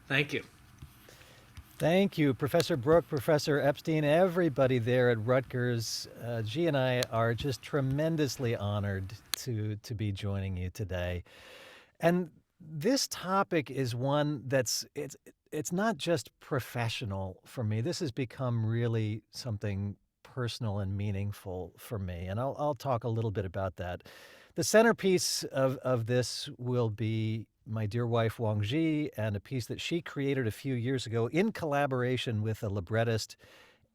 Thank you. Thank you, Professor Brooke, Professor Epstein, everybody there at Rutgers. G and I are just tremendously honored to be joining you today. And this topic is one it's not just professional for me. This has become really something personal and meaningful for me. And I'll talk a little bit about that. The centerpiece of this will be my dear wife, Wang Jie, and a piece that she created a few years ago in collaboration with a librettist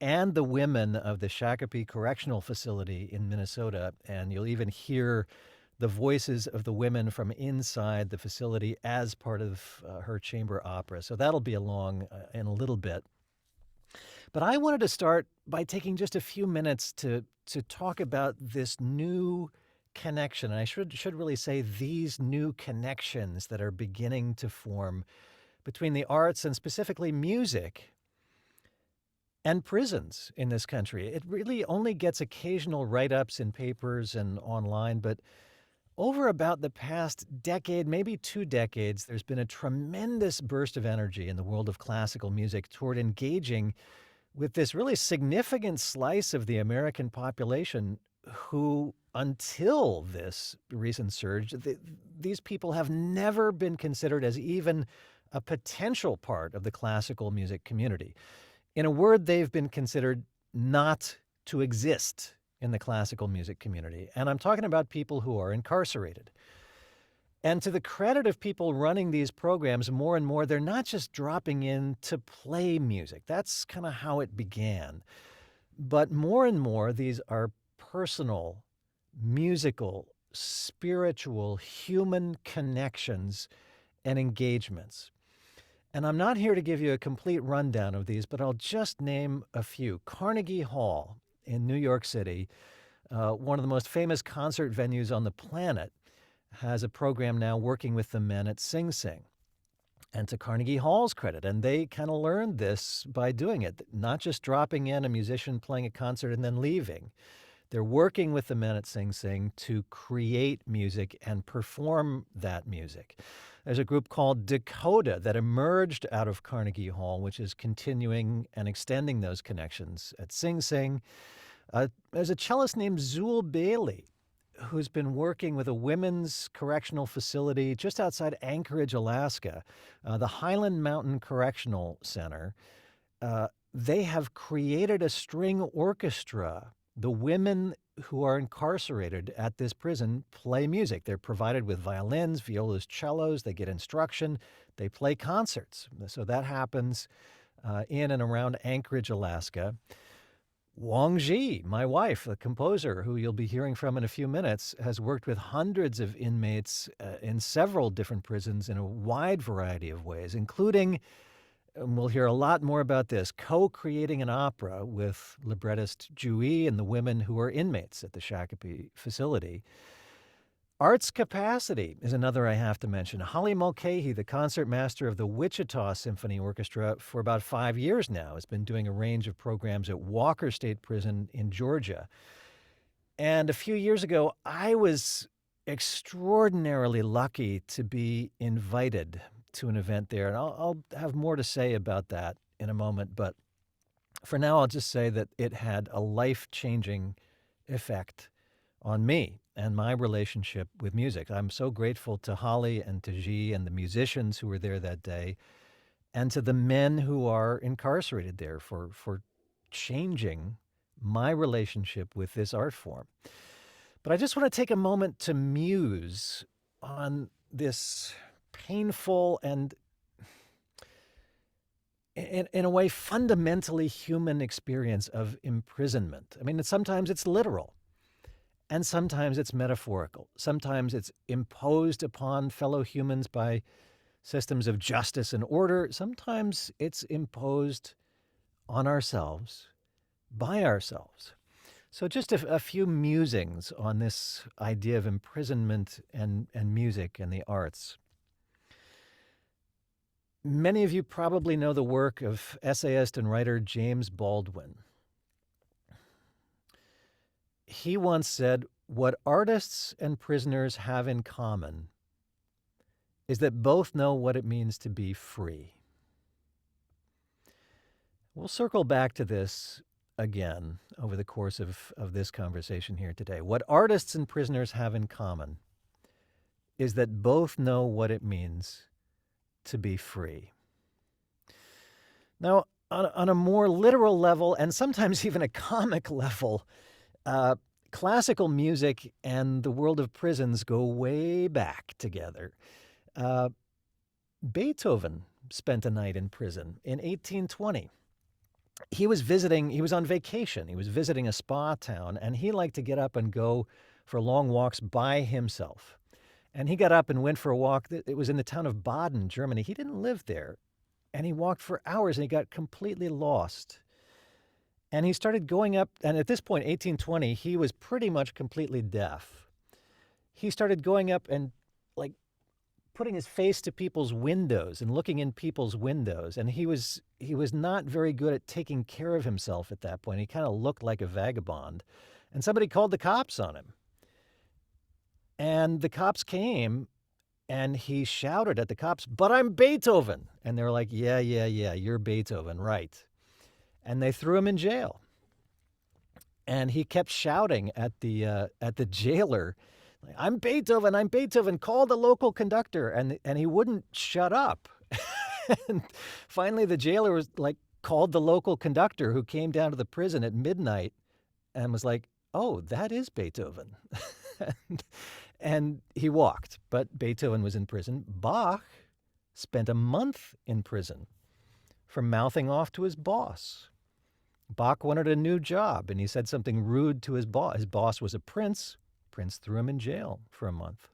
and the women of the Shakopee Correctional Facility in Minnesota. And you'll even hear the voices of the women from inside the facility as part of her chamber opera. So that'll be along in a little bit. But I wanted to start by taking just a few minutes to talk about this new connection. And I should really say these new connections that are beginning to form between the arts and specifically music and prisons in this country. It really only gets occasional write-ups in papers and online, but over about the past decade, maybe 2 decades, there's been a tremendous burst of energy in the world of classical music toward engaging with this really significant slice of the American population who, until this recent surge, these people have never been considered as even a potential part of the classical music community. In a word, they've been considered not to exist in the classical music community. And I'm talking about people who are incarcerated. And to the credit of people running these programs, more and more, they're not just dropping in to play music. That's kind of how it began. But more and more, these are personal, musical, spiritual, human connections and engagements. And I'm not here to give you a complete rundown of these, but I'll just name a few. Carnegie Hall in New York City, one of the most famous concert venues on the planet, has a program now working with the men at Sing Sing. And to Carnegie Hall's credit, and they kind of learned this by doing it, not just dropping in a musician playing a concert and then leaving. They're working with the men at Sing Sing to create music and perform that music. There's a group called Dakota that emerged out of Carnegie Hall, which is continuing and extending those connections at Sing Sing. There's a cellist named Zool Bailey who's been working with a women's correctional facility just outside Anchorage, Alaska, the Highland Mountain Correctional Center. They have created a string orchestra. The women who are incarcerated at this prison play music. They're provided with violins, violas, cellos. They get instruction. They play concerts. So that happens in and around Anchorage, Alaska. Wang Jie, my wife, the composer who you'll be hearing from in a few minutes, has worked with hundreds of inmates in several different prisons in a wide variety of ways, including, and we'll hear a lot more about this, co-creating an opera with librettist Jui and the women who are inmates at the Shakopee facility. Arts Capacity is another I have to mention. Holly Mulcahy, the concertmaster of the Wichita Symphony Orchestra for about 5 years now, has been doing a range of programs at Walker State Prison in Georgia. And a few years ago, I was extraordinarily lucky to be invited to an event there. And I'll have more to say about that in a moment. But for now, I'll just say that it had a life-changing effect on me and my relationship with music. I'm so grateful to Holly and to G and the musicians who were there that day, and to the men who are incarcerated there for changing my relationship with this art form. But I just want to take a moment to muse on this painful and, in a way, fundamentally human experience of imprisonment. I mean, sometimes it's literal. And sometimes it's metaphorical. Sometimes it's imposed upon fellow humans by systems of justice and order. Sometimes it's imposed on ourselves, by ourselves. So just a few musings on this idea of imprisonment and music and the arts. Many of you probably know the work of essayist and writer James Baldwin. He once said, "What artists and prisoners have in common is that both know what it means to be free." We'll circle back to this again over the course of this conversation here today. What artists and prisoners have in common is that both know what it means to be free. Now, on a more literal level, and sometimes even a comic level, classical music and the world of prisons go way back together. Beethoven spent a night in prison in 1820. He was on vacation. He was visiting a spa town, and he liked to get up and go for long walks by himself. And he got up and went for a walk. It was in the town of Baden, Germany. He didn't live there. And he walked for hours, and he got completely lost. And he started going up, and at this point, 1820, he was pretty much completely deaf. He started going up and like putting his face to people's windows and looking in people's windows. And he was not very good at taking care of himself at that point. He kind of looked like a vagabond. And somebody called the cops on him. And the cops came, and he shouted at the cops, "But I'm Beethoven." And they were like, yeah, you're Beethoven, right. And they threw him in jail. And he kept shouting at the jailer, I'm Beethoven, call the local conductor. And he wouldn't shut up. And finally, the jailer was like, called the local conductor, who came down to the prison at midnight and was like, oh, that is Beethoven. And he walked, but Beethoven was in prison. Bach spent a month in prison for mouthing off to his boss. Bach wanted a new job, and he said something rude to his boss. His boss was a prince. Prince threw him in jail for a month.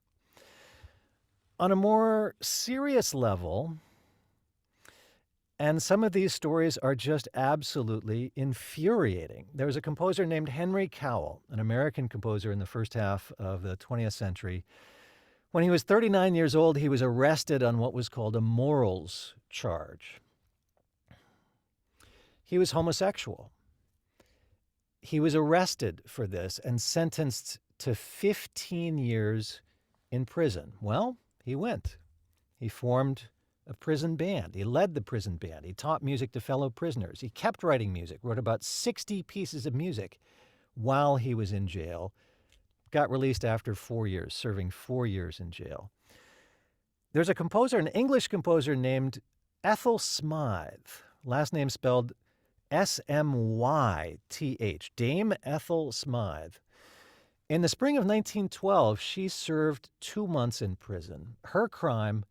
On a more serious level, and some of these stories are just absolutely infuriating. There was a composer named Henry Cowell, an American composer in the first half of the 20th century. When he was 39 years old, he was arrested on what was called a morals charge. He was homosexual. He was arrested for this and sentenced to 15 years in prison. Well, he went. He formed a prison band. He led the prison band. He taught music to fellow prisoners. He kept writing music, wrote about 60 pieces of music while he was in jail. Got released after 4 years, serving 4 years in jail. There's a composer, an English composer named Ethel Smythe, last name spelled S-M-Y-T-H, Dame Ethel Smythe. In the spring of 1912, she served 2 months in prison. Her crime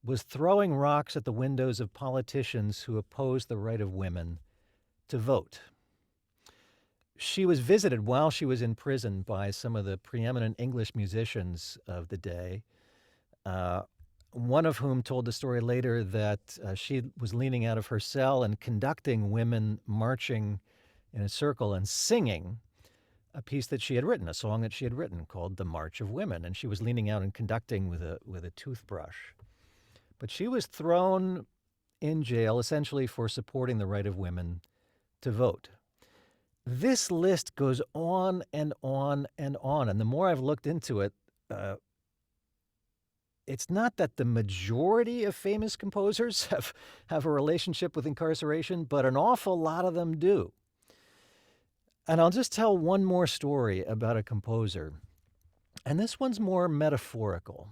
was throwing rocks at the windows of politicians who opposed the right of women to vote. She was visited while she was in prison by some of the preeminent English musicians of the day, one of whom told the story later that she was leaning out of her cell and conducting women marching in a circle and singing a piece that she had written, a song that she had written called The March of Women, and she was leaning out and conducting with a toothbrush. But she was thrown in jail essentially for supporting the right of women to vote. This list goes on and on and on, and the more I've looked into it, it's not that the majority of famous composers have a relationship with incarceration, but an awful lot of them do. And I'll just tell one more story about a composer, and this one's more metaphorical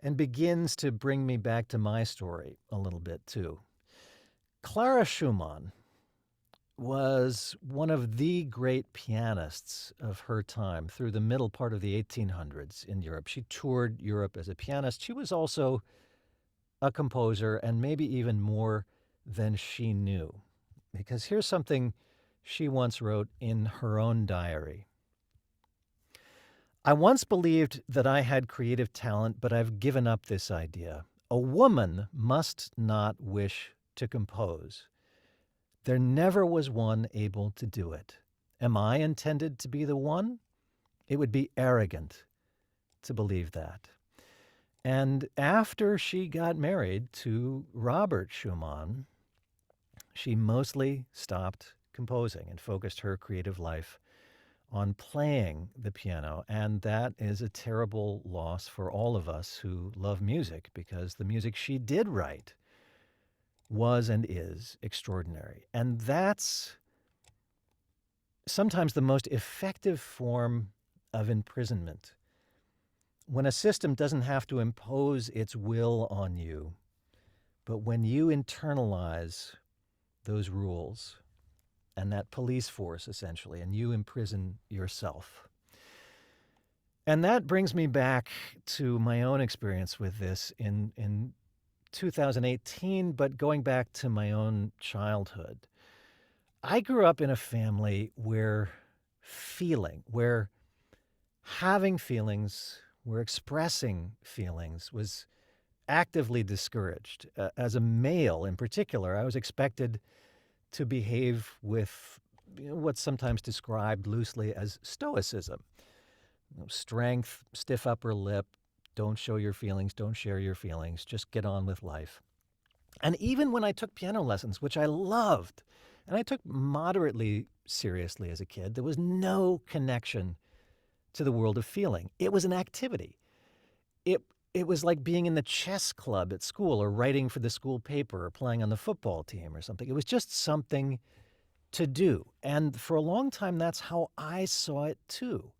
and begins to bring me back to my story a little bit, too. Clara Schumann was one of the great pianists of her time through the middle part of the 1800s in Europe. She toured Europe as a pianist. She was also a composer, and maybe even more than she knew. Because here's something she once wrote in her own diary. I once believed that I had creative talent, but I've given up this idea. A woman must not wish to compose. There never was one able to do it. Am I intended to be the one? It would be arrogant to believe that. And after she got married to Robert Schumann, she mostly stopped composing and focused her creative life on playing the piano. And that is a terrible loss for all of us who love music, because the music she did write was and is extraordinary. And that's sometimes the most effective form of imprisonment. When a system doesn't have to impose its will on you, but when you internalize those rules and that police force, essentially, and you imprison yourself. And that brings me back to my own experience with this in 2018, but going back to my own childhood. I grew up in a family where where having feelings, where expressing feelings was actively discouraged. As a male in particular, I was expected to behave with what's sometimes described loosely as stoicism. Strength, stiff upper lip, don't show your feelings, don't share your feelings, just get on with life. And even when I took piano lessons, which I loved, and I took moderately seriously as a kid, there was no connection to the world of feeling. It was an activity. It, it was like being in the chess club at school or writing for the school paper or playing on the football team or something. It was just something to do. And for a long time, that's how I saw it too.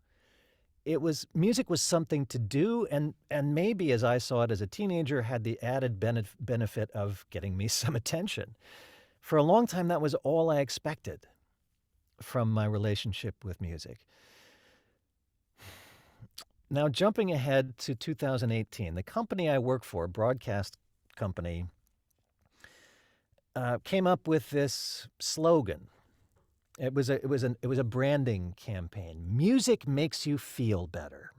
Music was something to do, and maybe as I saw it as a teenager, had the added benefit of getting me some attention. For a long time, that was all I expected from my relationship with music. Now, jumping ahead to 2018, the company I work for, a broadcast company, came up with this slogan. It was a branding campaign. Music makes you feel better.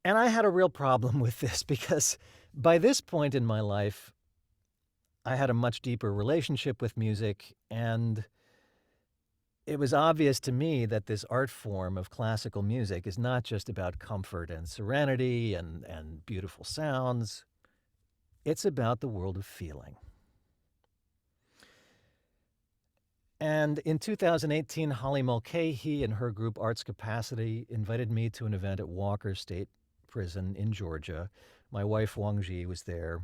And I had a real problem with this because by this point in my life, I had a much deeper relationship with music, and it was obvious to me that this art form of classical music is not just about comfort and serenity and beautiful sounds. It's about the world of feeling. And in 2018, Holly Mulcahy and her group Arts Capacity invited me to an event at Walker State Prison in Georgia. My wife, Wang Jie, was there.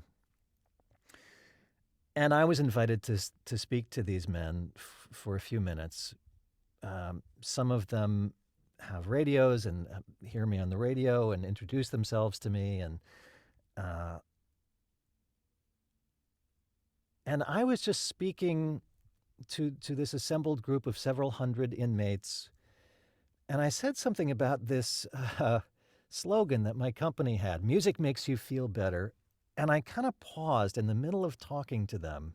And I was invited to speak to these men for a few minutes. Some of them have radios and hear me on the radio and introduce themselves to me. And I was just speaking to this assembled group of several hundred inmates. And I said something about this slogan that my company had, music makes you feel better. And I kind of paused in the middle of talking to them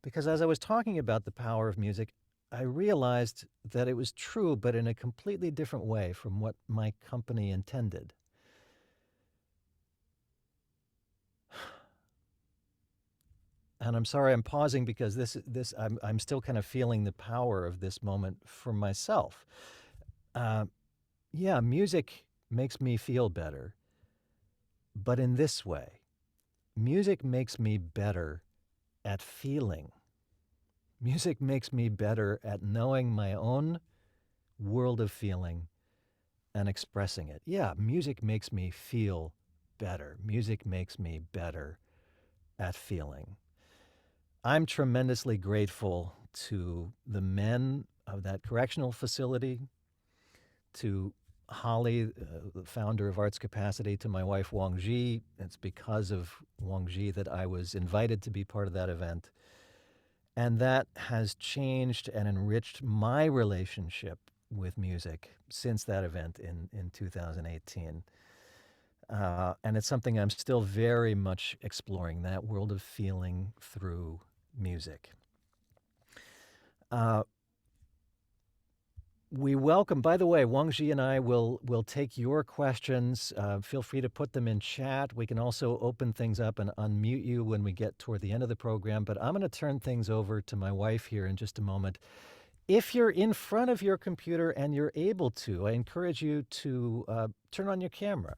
because as I was talking about the power of music, I realized that it was true, but in a completely different way from what my company intended. And I'm sorry I'm pausing because I'm still kind of feeling the power of this moment for myself. Yeah, music makes me feel better, but in this way, music makes me better at feeling. Music makes me better at knowing my own world of feeling and expressing it. Yeah, music makes me feel better. Music makes me better at feeling. I'm tremendously grateful to the men of that correctional facility, to Holly, the founder of Arts Capacity, to my wife, Wang Jie. It's because of Wang Jie that I was invited to be part of that event. And that has changed and enriched my relationship with music since that event in 2018. And it's something I'm still very much exploring, that world of feeling through music. We welcome, by the way, Wang Jie and I will take your questions. Feel free to put them in chat. We can also open things up and unmute you when we get toward the end of the program. But I'm going to turn things over to my wife here in just a moment. If you're in front of your computer and you're able to, I encourage you to turn on your camera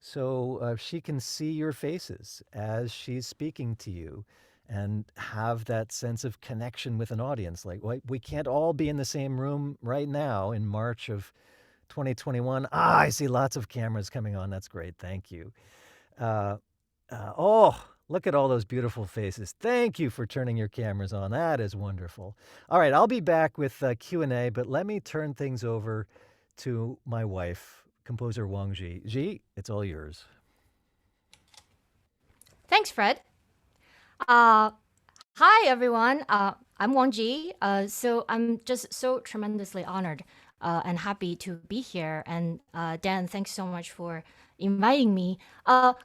so she can see your faces as she's speaking to you and have that sense of connection with an audience. Like, we can't all be in the same room right now in March of 2021. I see lots of cameras coming on. That's great. Thank you. Oh, Look at all those beautiful faces. Thank you for turning your cameras on. That is wonderful. All right, I'll be back with Q&A, but let me turn things over to my wife, composer Wang Jie. Jie, it's all yours. Thanks, Fred. Hi, everyone. I'm Wang Jie. So I'm just so tremendously honored and happy to be here. And Dan, thanks so much for inviting me.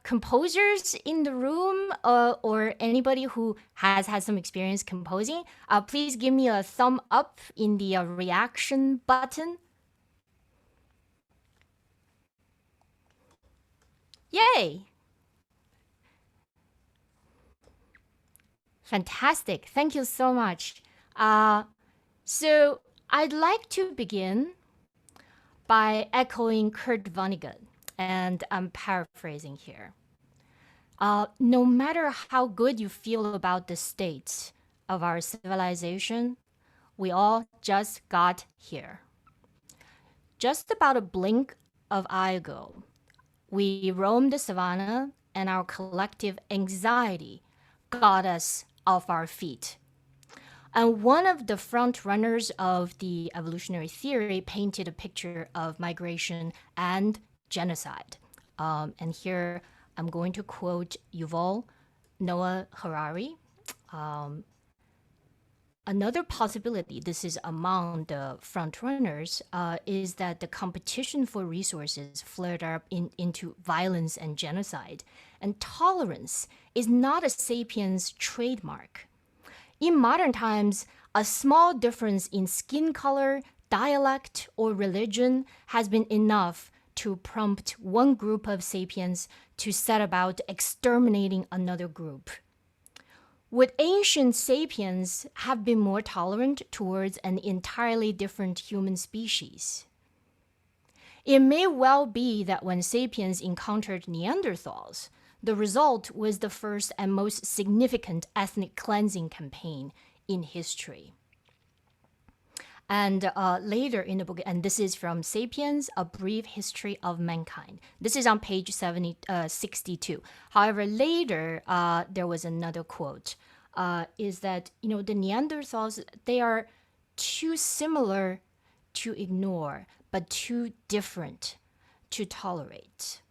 Composers in the room or anybody who has had some experience composing, please give me a thumb up in the reaction button. Yay! Fantastic. Thank you so much. So I'd like to begin by echoing Kurt Vonnegut, and I'm paraphrasing here. No matter how good you feel about the state of our civilization, we all just got here. Just about a blink of eye ago, we roamed the savannah, and our collective anxiety got us off our feet. And one of the front runners of the evolutionary theory painted a picture of migration and genocide. And here I'm going to quote Yuval Noah Harari. Another possibility, this is among the front runners, is that the competition for resources flared up into violence and genocide. And tolerance is not a sapiens trademark. In modern times, a small difference in skin color, dialect, or religion has been enough to prompt one group of sapiens to set about exterminating another group. Would ancient sapiens have been more tolerant towards an entirely different human species? It may well be that when sapiens encountered Neanderthals, the result was the first and most significant ethnic cleansing campaign in history. And later in the book, and this is from Sapiens, A Brief History of Mankind. This is on page 62. However, later there was another quote, is that, the Neanderthals, they are too similar to ignore, but too different to tolerate.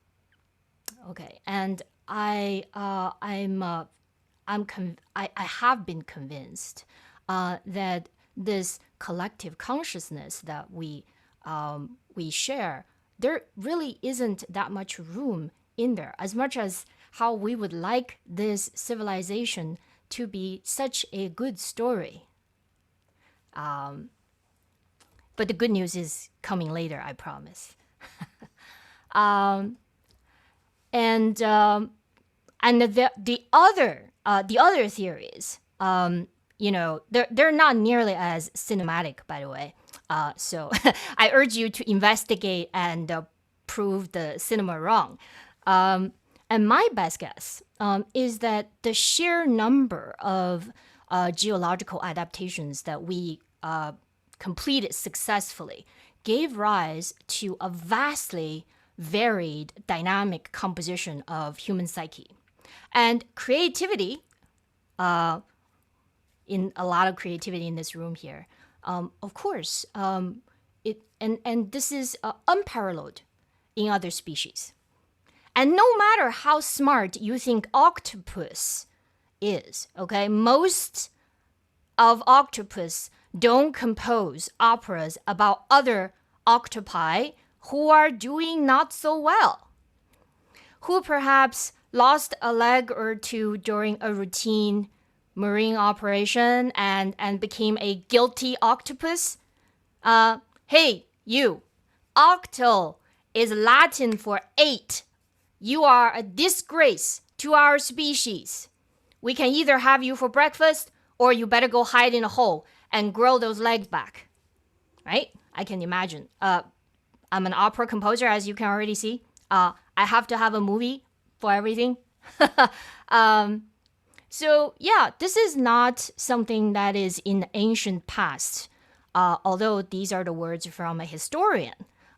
Okay, and I have been convinced that this collective consciousness that we share, there really isn't that much room in there, as much as how we would like this civilization to be such a good story. But the good news is coming later, I promise. And the other theories, they're not nearly as cinematic, by the way. So I urge you to investigate and prove the cinema wrong. And my best guess is that the sheer number of geological adaptations that we completed successfully gave rise to a vastly varied dynamic composition of human psyche. And creativity, in a lot of creativity in this room here, of course, this is unparalleled in other species. And no matter how smart you think octopus is, okay, most of octopus don't compose operas about other octopi who are doing not so well, who perhaps lost a leg or two during a routine marine operation and became a guilty octopus. Hey, you, octo is Latin for 8. You are a disgrace to our species. We can either have you for breakfast or you better go hide in a hole and grow those legs back. Right? I can imagine. I'm an opera composer, as you can already see. I have to have a movie for everything. So yeah, this is not something that is in the ancient past, although these are the words from a historian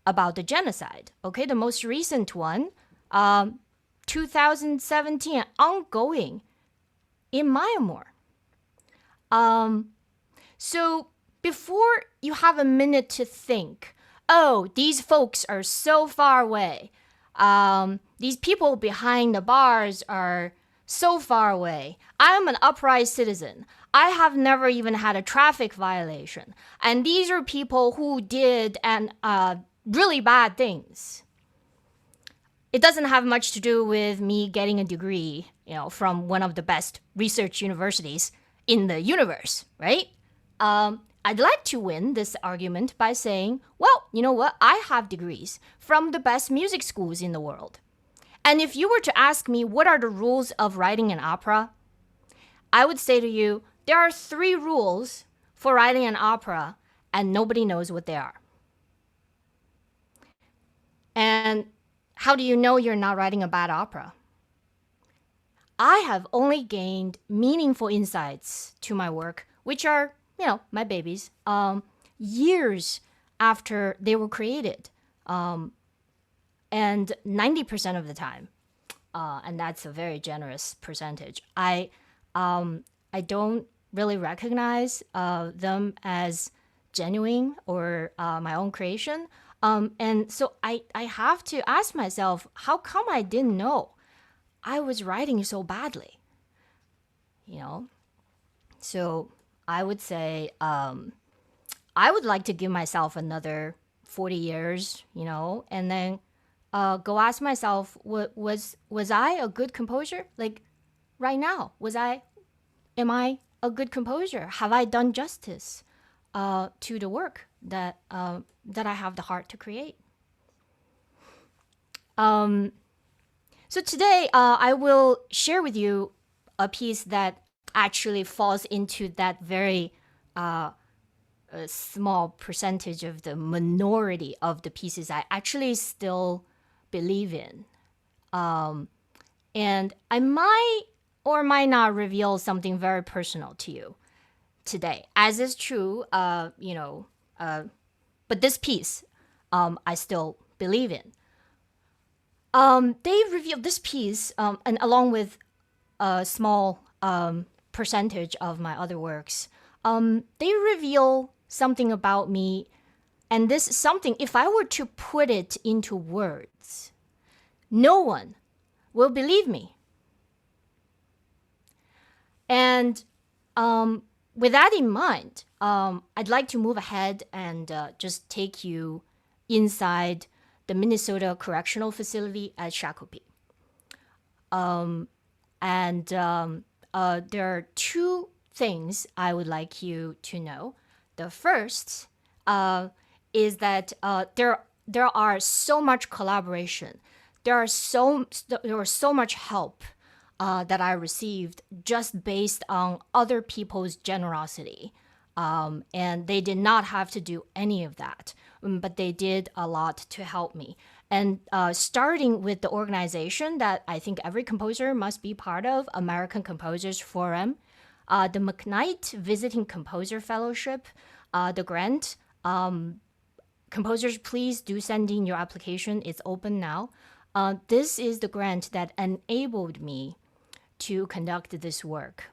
about the genocide. Okay, the most recent one, 2017 ongoing in Myanmar. So before you have a minute to think, oh, these folks are so far away. These people behind the bars are so far away. I am an upright citizen. I have never even had a traffic violation. And these are people who did really bad things. It doesn't have much to do with me getting a degree, from one of the best research universities in the universe, right? I'd like to win this argument by saying, well, you know what? I have degrees from the best music schools in the world. And if you were to ask me what are the rules of writing an opera, I would say to you, there are 3 rules for writing an opera, and nobody knows what they are. And how do you know you're not writing a bad opera? I have only gained meaningful insights to my work, which are, my babies, years after they were created. And 90% of the time, and that's a very generous percentage, I don't really recognize them as genuine or my own creation. And so I have to ask myself, how come I didn't know I was writing so badly? So I would say I would like to give myself another 40 years, and then go ask myself, was I a good composer? Like right now, am I a good composer? Have I done justice to the work that I have the heart to create? So today I will share with you a piece that actually falls into that very small percentage of the minority of the pieces I actually still believe in. And I might or might not reveal something very personal to you today, as is true, but this piece I still believe in. They revealed this piece, and along with a small percentage of my other works, they reveal something about me. And this something, if I were to put it into words, no one will believe me. And with that in mind, I'd like to move ahead and just take you inside the Minnesota Correctional Facility at Shakopee. There are 2 things I would like you to know. The first is that there are so much collaboration. There was so much help that I received just based on other people's generosity. And they did not have to do any of that, but they did a lot to help me. And starting with the organization that I think every composer must be part of, American Composers Forum, the McKnight Visiting Composer Fellowship, the grant. Composers, please do send in your application. It's open now. This is the grant that enabled me to conduct this work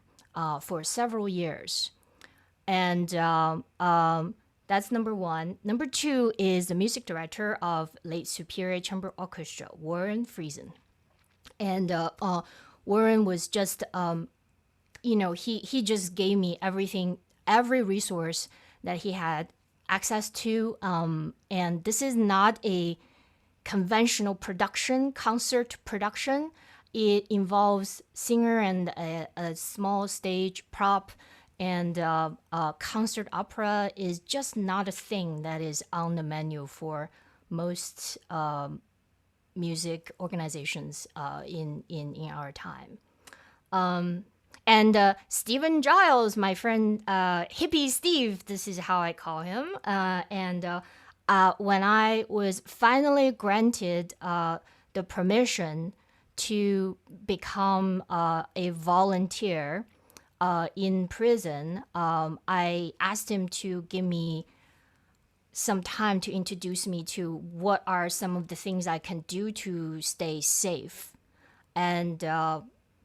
for several years. And that's number 1. Number 2 is the music director of Lake Superior Chamber Orchestra, Warren Friesen. And Warren was just, he just gave me every resource that he had access to. And this is not a conventional concert production. It involves singer and a small stage prop. And concert opera is just not a thing that is on the menu for most music organizations in our time. And Stephen Giles, my friend, Hippie Steve, this is how I call him. When I was finally granted the permission to become a volunteer in prison, I asked him to give me some time to introduce me to what are some of the things I can do to stay safe. And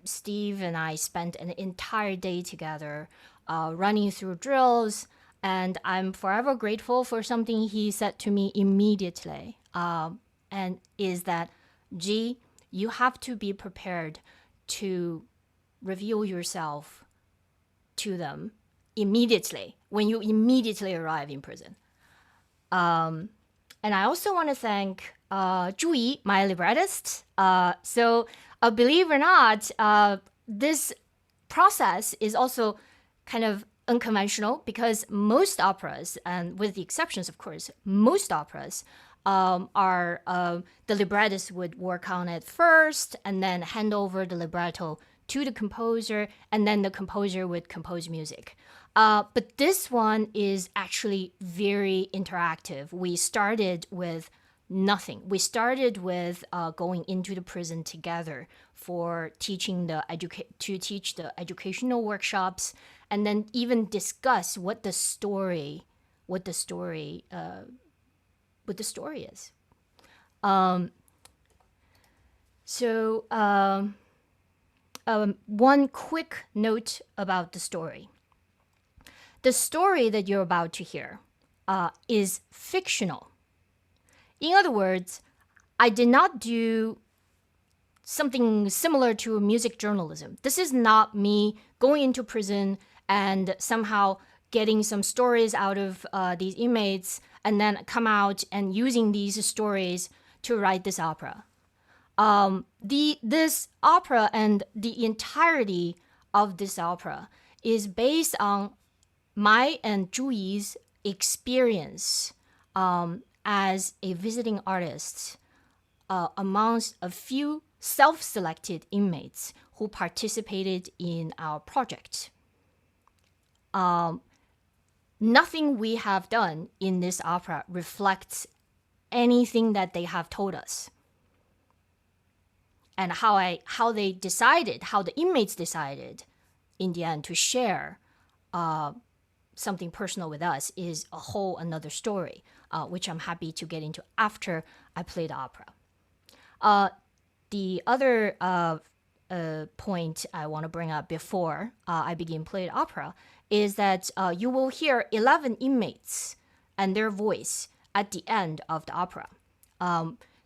Steve and I spent an entire day together running through drills. And I'm forever grateful for something he said to me immediately. And is that, G, you have to be prepared to reveal yourself to them immediately when you immediately arrive in prison. And I also want to thank Zhu Yi, my librettist. So believe it or not, this process is also kind of unconventional because most operas, and with the exceptions, of course, most operas are the librettist would work on it first and then hand over the libretto to the composer, and then the composer would compose music. But this one is actually very interactive. We started with nothing. We started with going into the prison together for teaching to teach the educational workshops, and then even discuss what the story is. One quick note about the story. The story that you're about to hear is fictional. In other words, I did not do something similar to music journalism. This is not me going into prison and somehow getting some stories out of these inmates and then come out and using these stories to write this opera. This opera and the entirety of this opera is based on my and Zhu Yi's experience as a visiting artist amongst a few self-selected inmates who participated in our project. Nothing we have done in this opera reflects anything that they have told us. And how the inmates decided in the end to share something personal with us is a whole another story, which I'm happy to get into after I play the opera. The other point I want to bring up before I begin playing opera is that you will hear 11 inmates and their voice at the end of the opera.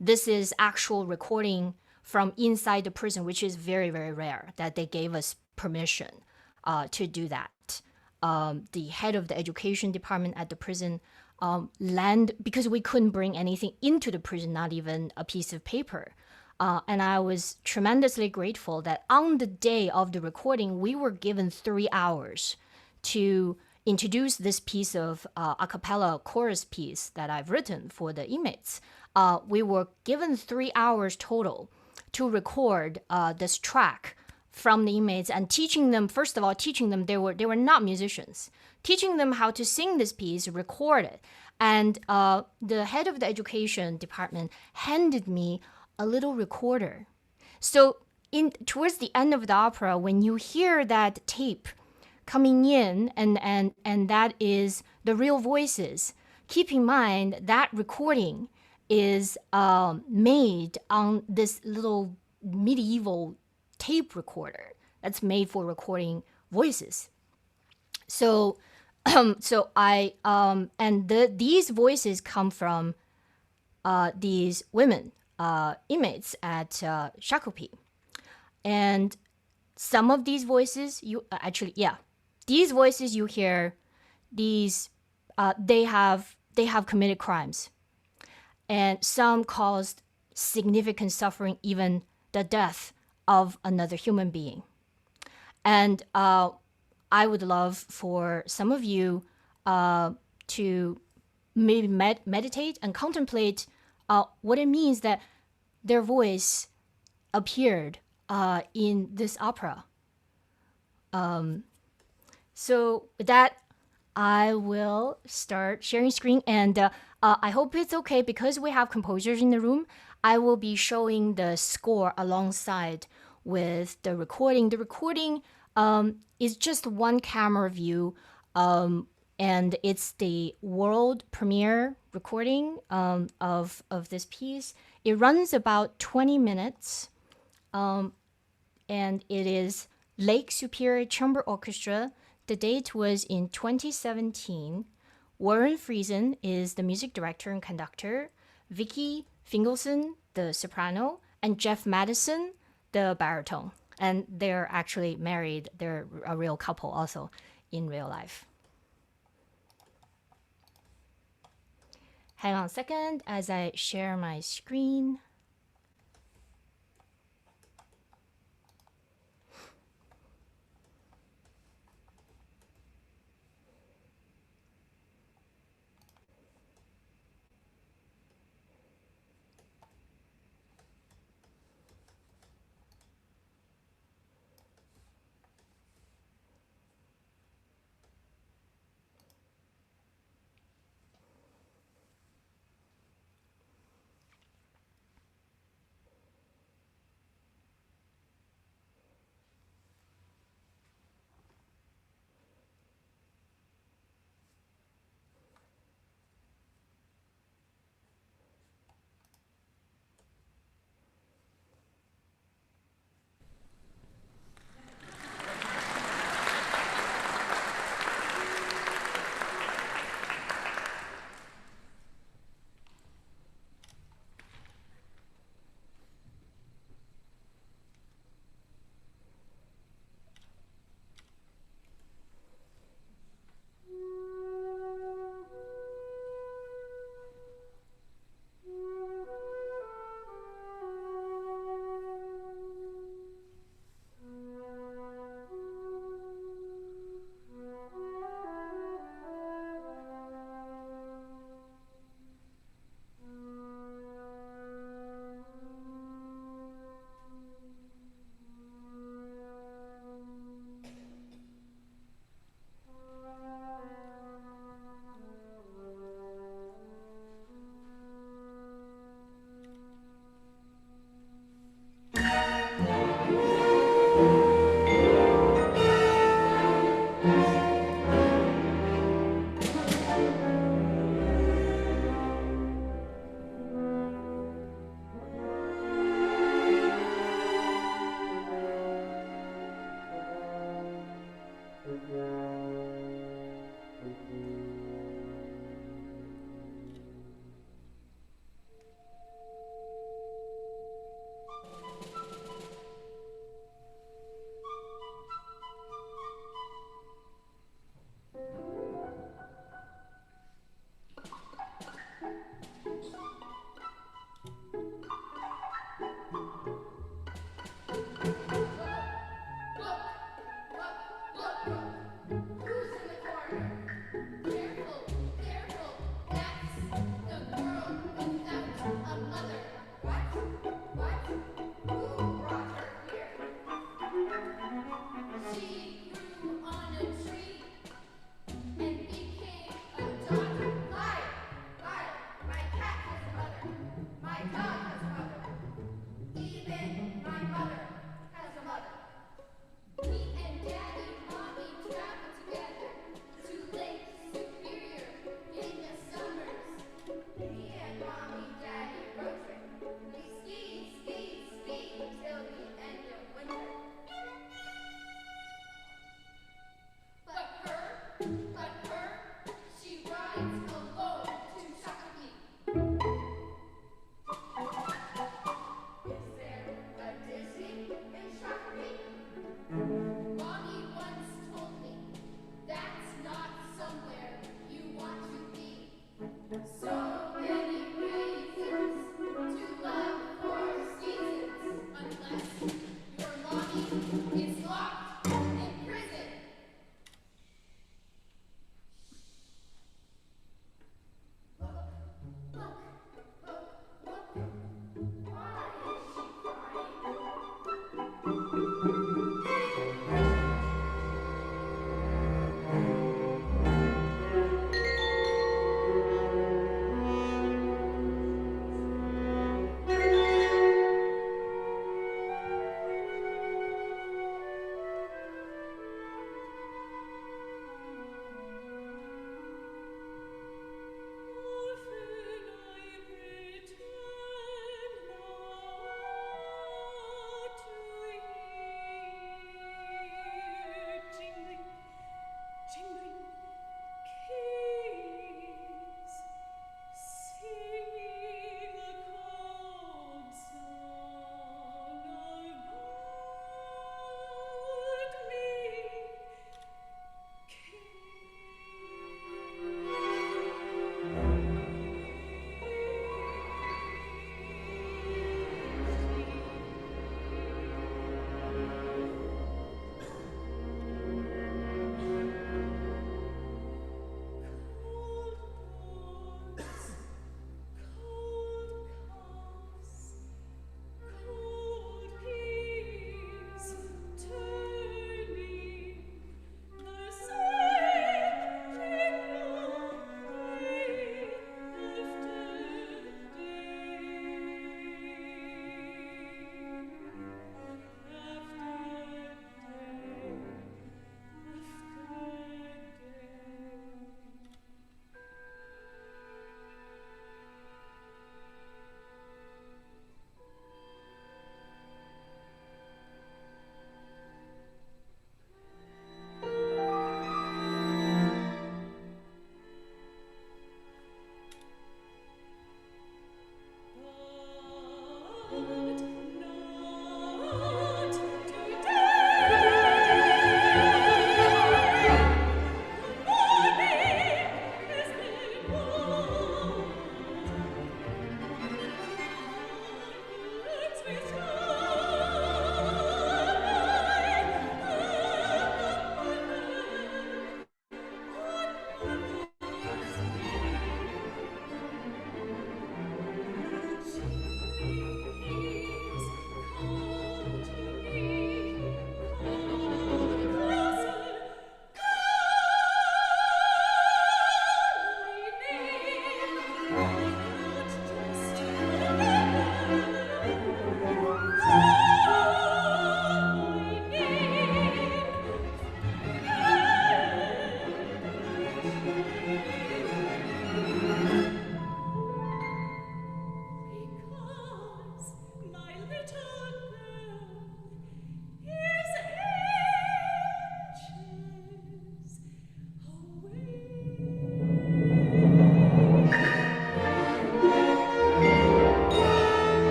This is actual recording from inside the prison, which is very, very rare that they gave us permission to do that. The head of the education department at the prison because we couldn't bring anything into the prison, not even a piece of paper. And I was tremendously grateful that on the day of the recording, we were given 3 hours to introduce this piece of a cappella chorus piece that I've written for the inmates. We were given 3 hours total to record this track from the inmates and teaching them, first of all, they were not musicians, teaching them how to sing this piece, record it. And the head of the education department handed me a little recorder. So towards the end of the opera, when you hear that tape coming in and that is the real voices, keep in mind that recording is made on this little medieval tape recorder that's made for recording voices. So these voices come from these women inmates at Shakopee, and some of these voices these voices you hear, these they have committed crimes, and some caused significant suffering, even the death of another human being. And I would love for some of you to maybe meditate and contemplate what it means that their voice appeared in this opera. So with that, I will start sharing screen, and I hope it's okay because we have composers in the room. I will be showing the score alongside with the recording. The recording is just one camera view, and it's the world premiere recording of this piece. It runs about 20 minutes, and it is Lake Superior Chamber Orchestra. The date was in 2017. Warren Friesen is the music director and conductor, Vicky Fingelson, the soprano, and Jeff Madison, the baritone. And they're actually married. They're a real couple also in real life. Hang on a second as I share my screen.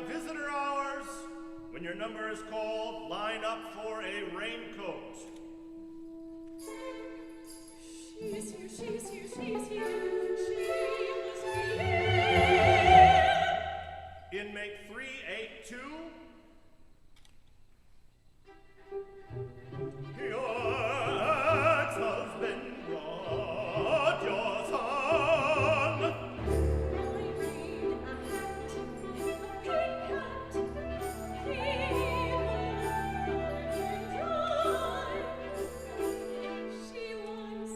Visitor hours. When your number is called, line up for a raincoat. She's here, she's here, she's here. She was here. Inmate 382. Your ex-husband brought your son.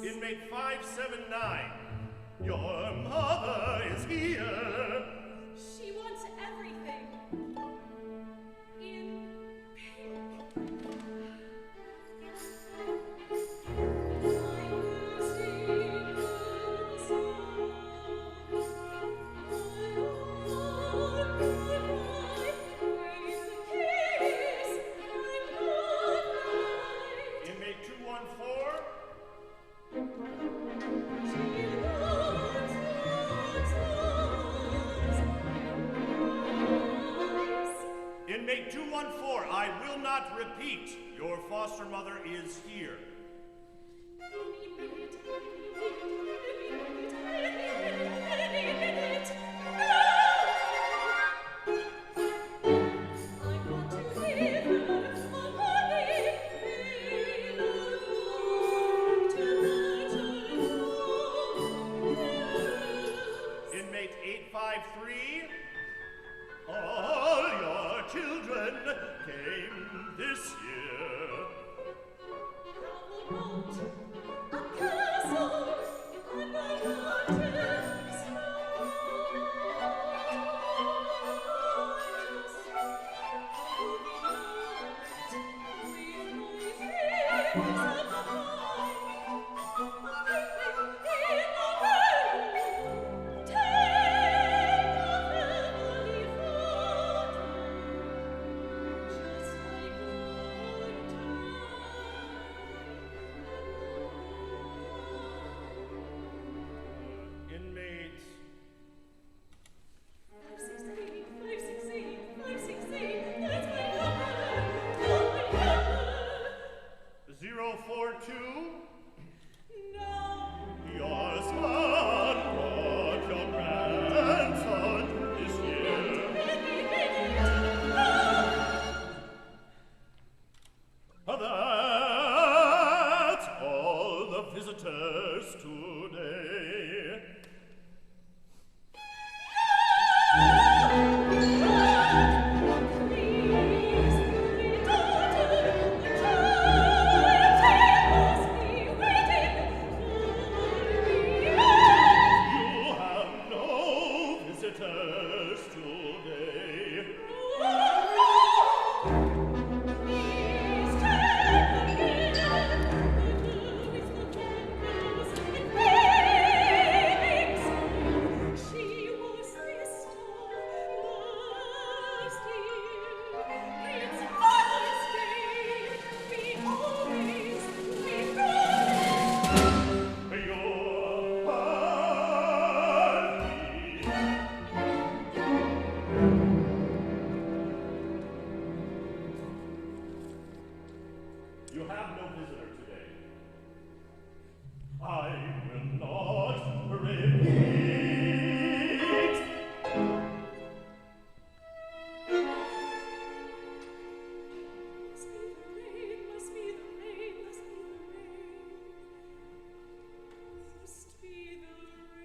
Inmate 579. Your mother is here. She wants everything in pink. Inmate 214. Inmate 214, I will not repeat. Your foster mother is here. Inmate 853, all your children came this year. Inmates 042. Your son brought your grandson this year. That's all the visitors today. You have no visitors today. Your party. You have no visitor today. I will not repeat. Must be the rain, must be the rain, must be the rain.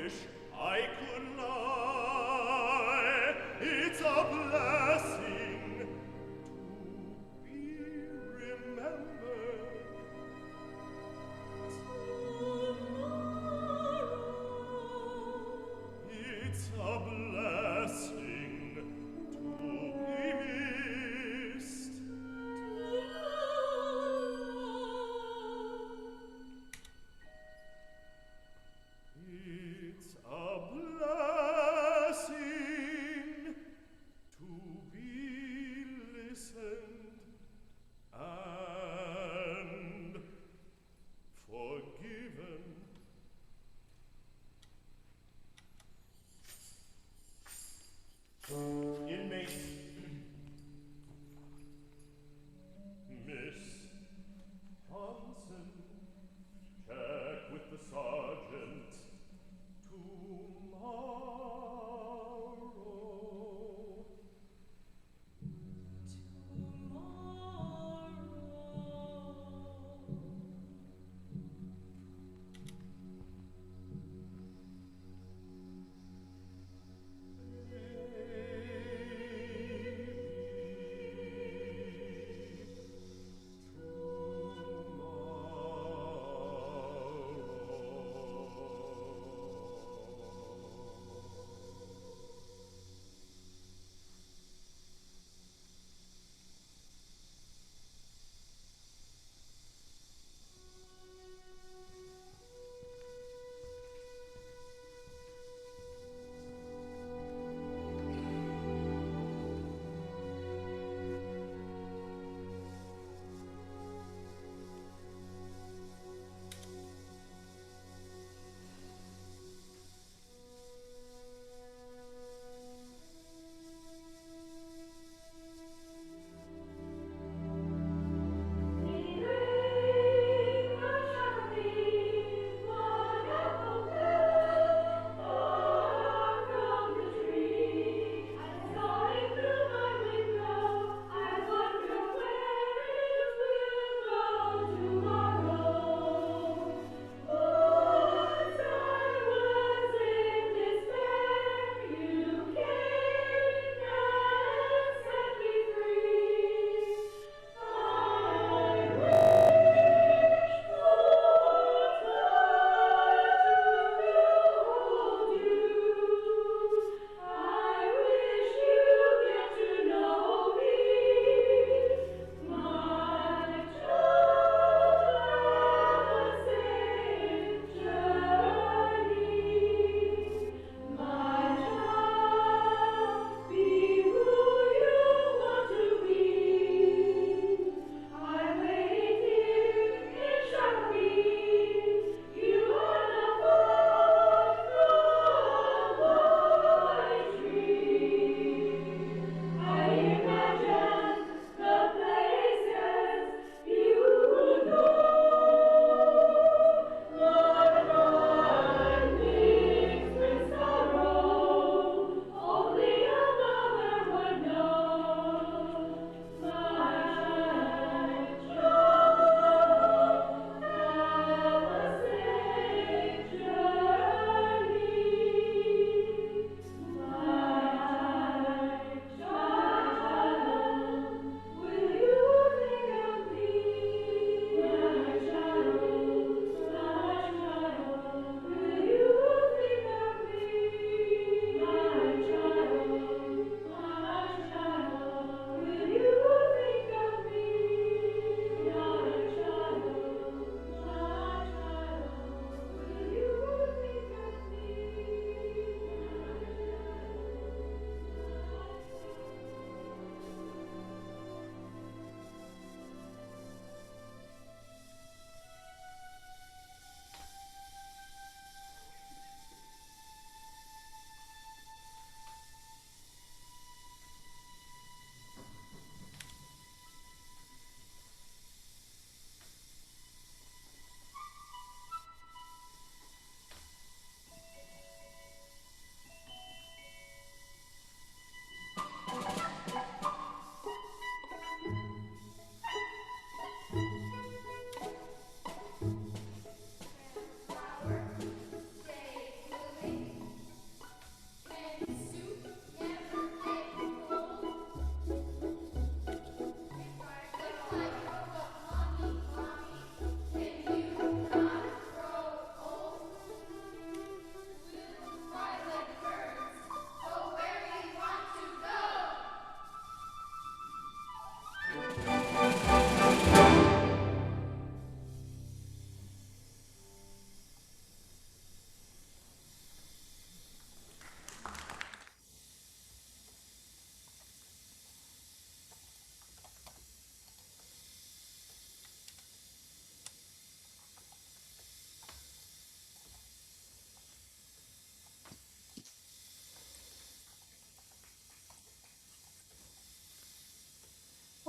wish I could lie. It's a blessing to be remembered. It's a blessing to be missed. It's a blessing to be listened and forgiven. Inmates, Miss Thompson, check with the sergeant tomorrow.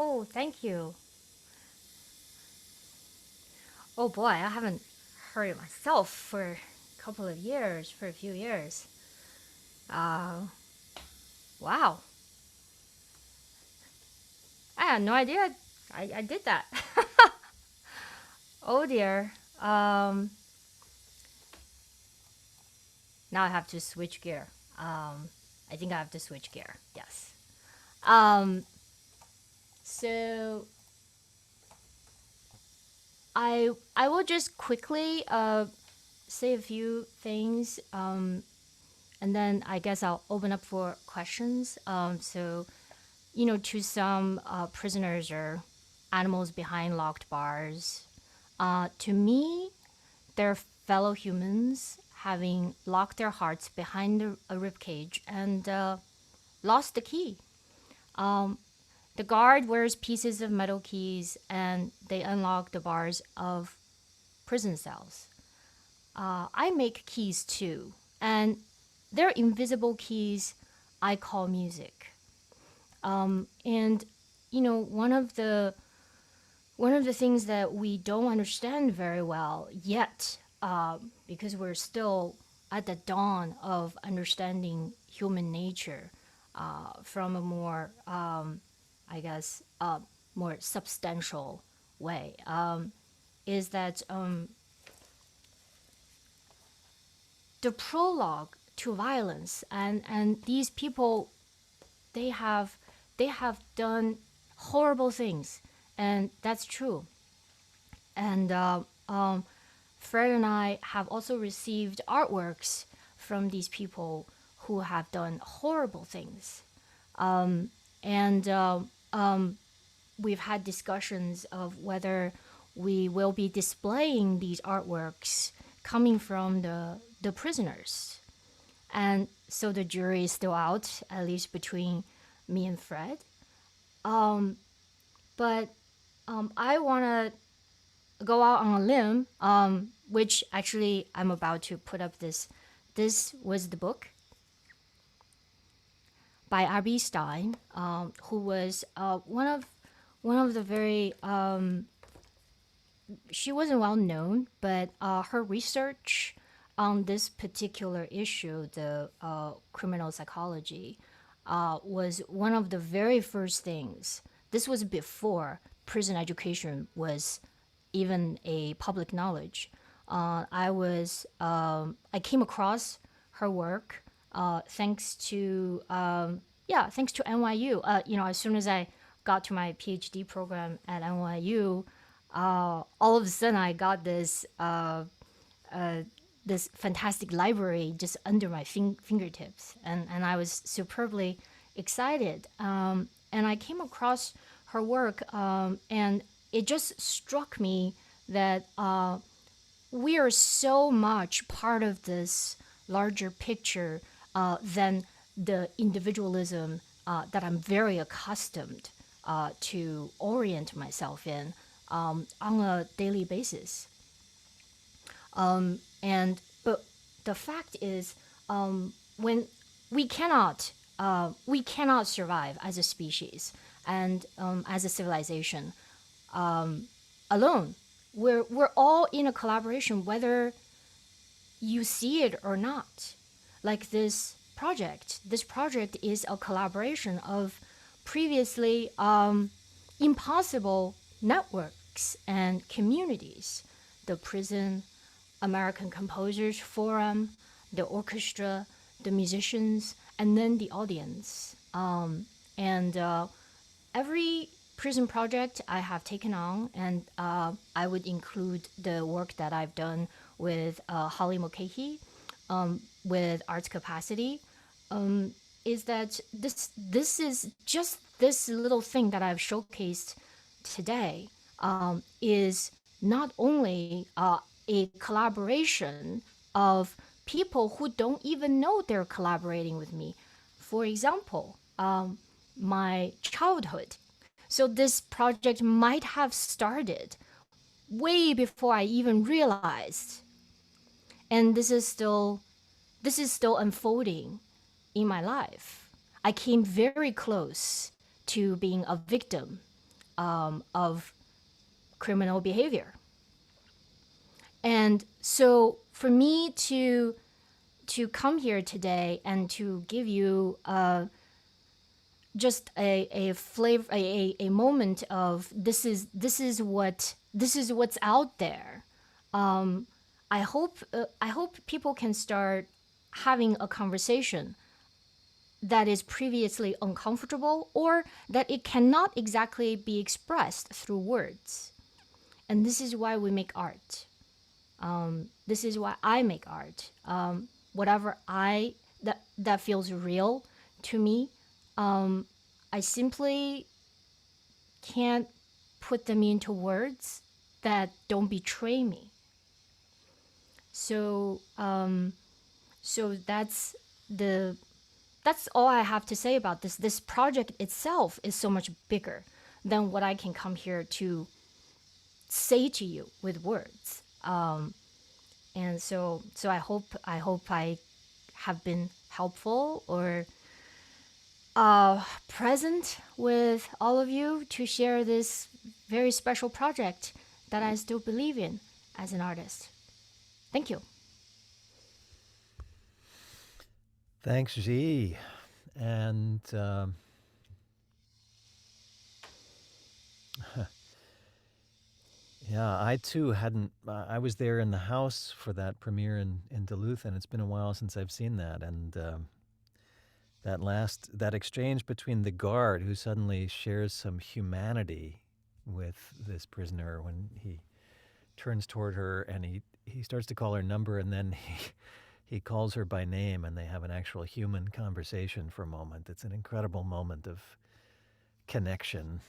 Oh, thank you. Oh boy, I haven't heard it myself for a few years. Wow. I had no idea I did that. Oh dear. Now I have to switch gear. I think I have to switch gear. Yes. So I will just quickly say a few things, and then I guess I'll open up for questions. So, to some prisoners or animals behind locked bars, to me, they're fellow humans having locked their hearts behind a ribcage and lost the key. The guard wears pieces of metal keys and they unlock the bars of prison cells. I make keys too, and they're invisible keys I call music. And one of the things that we don't understand very well yet, because we're still at the dawn of understanding human nature from a more, I guess, more substantial way, is that the prologue to violence and these people, they have done horrible things, and that's true. And Fred and I have also received artworks from these people who have done horrible things. And we've had discussions of whether we will be displaying these artworks coming from the prisoners. And so the jury is still out, at least between me and Fred. But I want to go out on a limb, which actually I'm about to put up this. This was the book by R.B. Stein, who was one of the very she wasn't well known, but her research on this particular issue, the criminal psychology, was one of the very first things. This was before prison education was even a public knowledge. I came across her work thanks to NYU. As soon as I got to my PhD program at NYU, all of a sudden I got this this fantastic library just under my fingertips, and I was superbly excited. And I came across her work, and it just struck me that we are so much part of this larger picture than the individualism that I'm very accustomed to orient myself in on a daily basis. But the fact is, when we cannot survive as a species and as a civilization alone. We're all in a collaboration, whether you see it or not. Like this project is a collaboration of previously impossible networks and communities. The Prison American Composers Forum, the orchestra, the musicians, and then the audience. Every prison project I have taken on, and I would include the work that I've done with Holly Mulcahy, with Arts Capacity, is that this is just this little thing that I've showcased today, is not only a collaboration of people who don't even know they're collaborating with me. For example, my childhood. So this project might have started way before I even realized. And this is still unfolding in my life. I came very close to being a victim of criminal behavior. And so for me to come here today and to give you just a flavor, a moment of this is what's out there. I hope people can start having a conversation that is previously uncomfortable or that it cannot exactly be expressed through words. And this is why we make art. This is why I make art. Whatever that feels real to me, I simply can't put them into words that don't betray me. So that's all I have to say about this. This project itself is so much bigger than what I can come here to say to you with words. And so I hope I have been helpful or present with all of you to share this very special project that I still believe in as an artist. Thank you. Thanks, Jie. And yeah, I too hadn't, I was there in the house for that premiere in Duluth, and it's been a while since I've seen that. And that exchange between the guard, who suddenly shares some humanity with this prisoner when he turns toward her and he starts to call her number, and then he calls her by name, and they have an actual human conversation for a moment. It's an incredible moment of connection.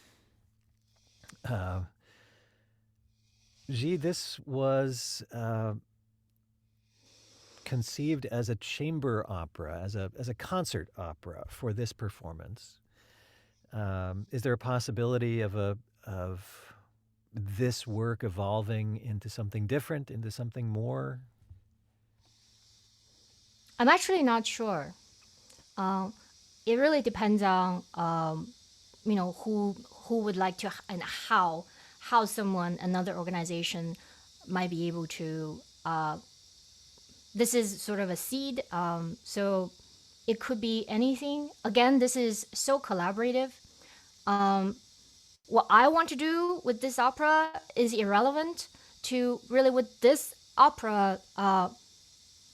Jie, this was conceived as a chamber opera, as a concert opera for this performance. Is there a possibility of this work evolving into something different, into something more? I'm actually not sure. It really depends on who would like to and how another organization might be able to. This is sort of a seed, so it could be anything. Again, this is so collaborative. What I want to do with this opera is irrelevant to really what this opera,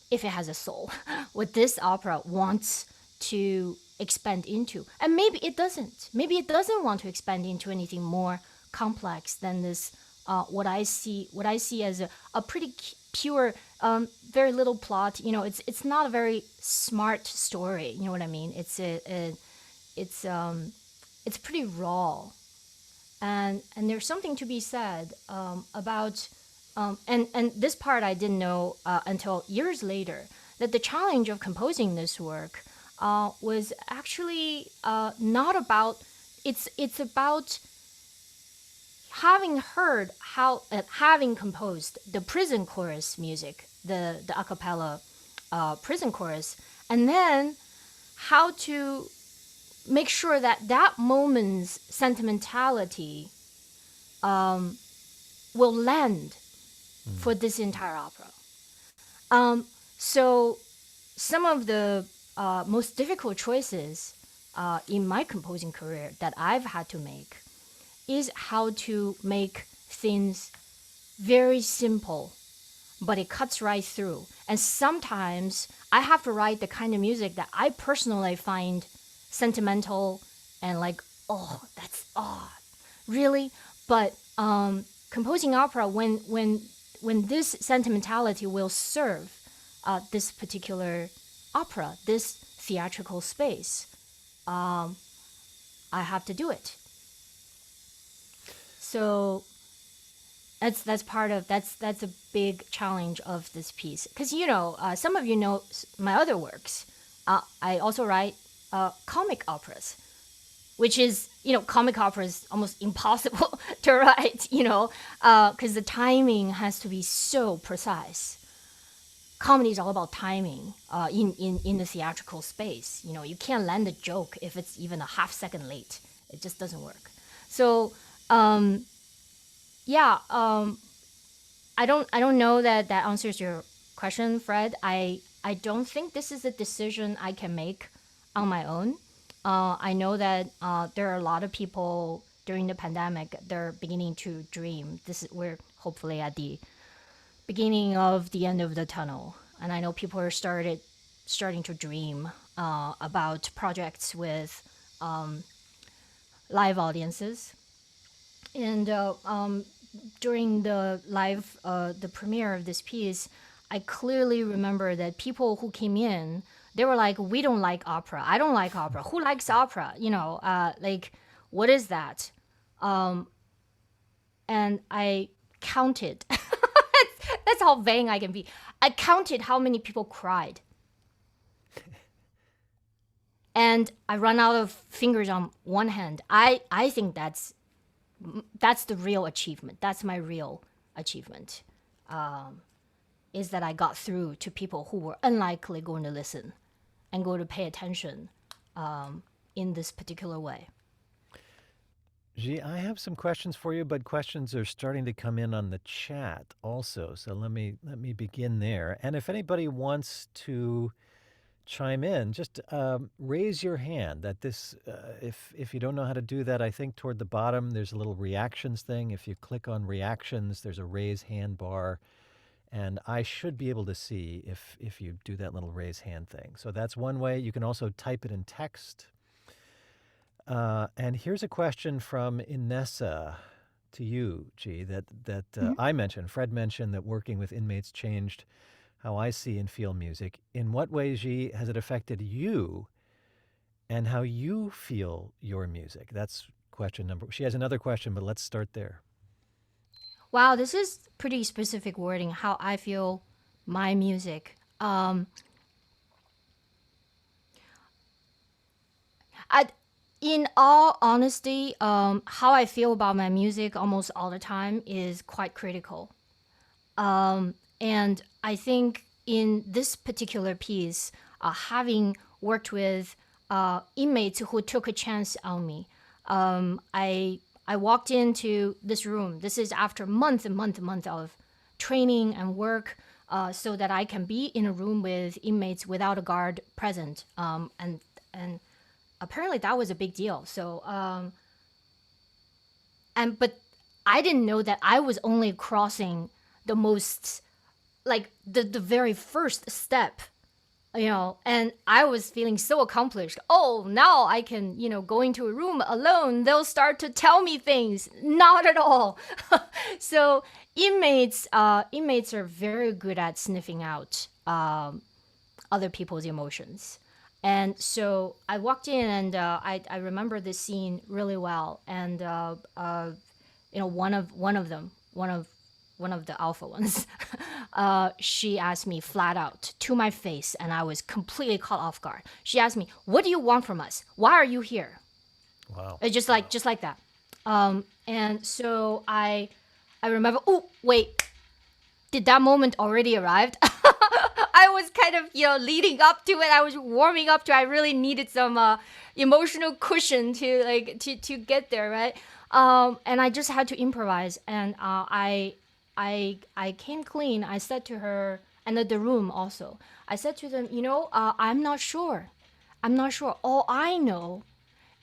if it has a soul, what this opera wants to expand into. And maybe it doesn't. Maybe it doesn't want to expand into anything more complex than this, what I see as a pretty pure, very little plot. It's not a very smart story. You know what I mean? It's pretty raw, and there's something to be said about. And this part I didn't know until years later, that the challenge of composing this work was actually not about. It's about having heard having composed the prison chorus music, the a cappella prison chorus, and then how to make sure that moment's sentimentality will land for this entire opera. So some of the most difficult choices in my composing career that I've had to make is how to make things very simple, but it cuts right through. And sometimes I have to write the kind of music that I personally find sentimental and like, really? But composing opera, when this sentimentality will serve this particular opera, this theatrical space, I have to do it. So that's a big challenge of this piece, because some of you know my other works. I also write comic operas, which is comic opera is almost impossible to write, because the timing has to be so precise. Comedy is all about timing in the theatrical space. You can't land a joke if it's even a half second late. It just doesn't work. So Yeah. I don't know that answers your question, Fred. I don't think this is a decision I can make on my own. I know that there are a lot of people during the pandemic. They're beginning to dream. We're hopefully at the beginning of the end of the tunnel, and I know people are starting to dream about projects with live audiences. And during the premiere of this piece, I clearly remember that people who came in, they were like, "We don't like opera. I don't like opera. Who likes opera? Like, what is that?" And I counted. That's how vain I can be. I counted how many people cried. And I run out of fingers on one hand. I think that's the real achievement. That's my real achievement. Is that I got through to people who were unlikely going to listen and going to pay attention in this particular way. Gee, I have some questions for you, but questions are starting to come in on the chat also. So let me begin there. And if anybody wants to chime in, just raise your hand. If you don't know how to do that, I think toward the bottom there's a little reactions thing. If you click on reactions, there's a raise hand bar, and I should be able to see if you do that little raise hand thing. So that's one way. You can also type it in text. And here's a question from Inessa to you, G, that I mentioned. Fred mentioned that working with inmates changed how I see and feel music. In what ways, G, has it affected you and how you feel your music? That's question number. She has another question, but let's start there. Wow, this is pretty specific wording, how I feel my music. In all honesty, how I feel about my music almost all the time is quite critical. And I think in this particular piece, having worked with inmates who took a chance on me, I walked into this room. This is after month and month of training and work, so that I can be in a room with inmates without a guard present. And apparently that was a big deal. So, but I didn't know that I was only crossing the most, like the very first step, and I was feeling so accomplished. Oh, now I can, go into a room alone. They'll start to tell me things. Not at all. So inmates are very good at sniffing out other people's emotions. And so I walked in, and I remember this scene really well. And one of the alpha ones, she asked me flat out to my face, and I was completely caught off guard. She asked me, "What do you want from us? Why are you here?" Wow. It's just like that. And so I remember. Oh wait, did that moment already arrived? I was kind of leading up to it. I was warming up to it. I really needed some emotional cushion to get there, right? And I just had to improvise, and I came clean. I said to her, and the room also, I said to them, I'm not sure. All I know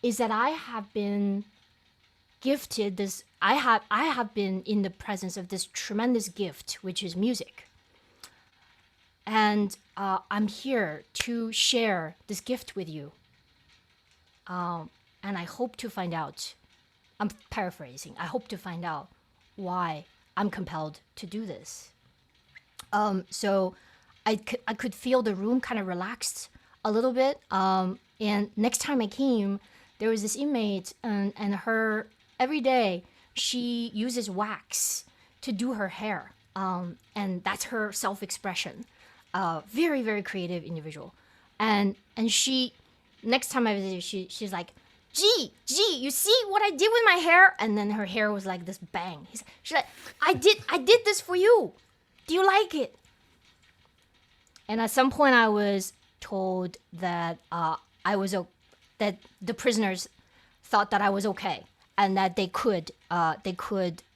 is that I have been gifted this. I have been in the presence of this tremendous gift, which is music. And I'm here to share this gift with you. And I hope to find out. I'm paraphrasing. I hope to find out why I'm compelled to do this. So I could feel the room kind of relaxed a little bit. And next time I came, there was this inmate, and her, every day, she uses wax to do her hair. And that's her self-expression. Very, very creative individual. And she, next time I visited, she's like, Gee, you see what I did with my hair? And then her hair was like this bang. She's like, I did this for you. Do you like it? And at some point I was told that that the prisoners thought that I was okay. and that they could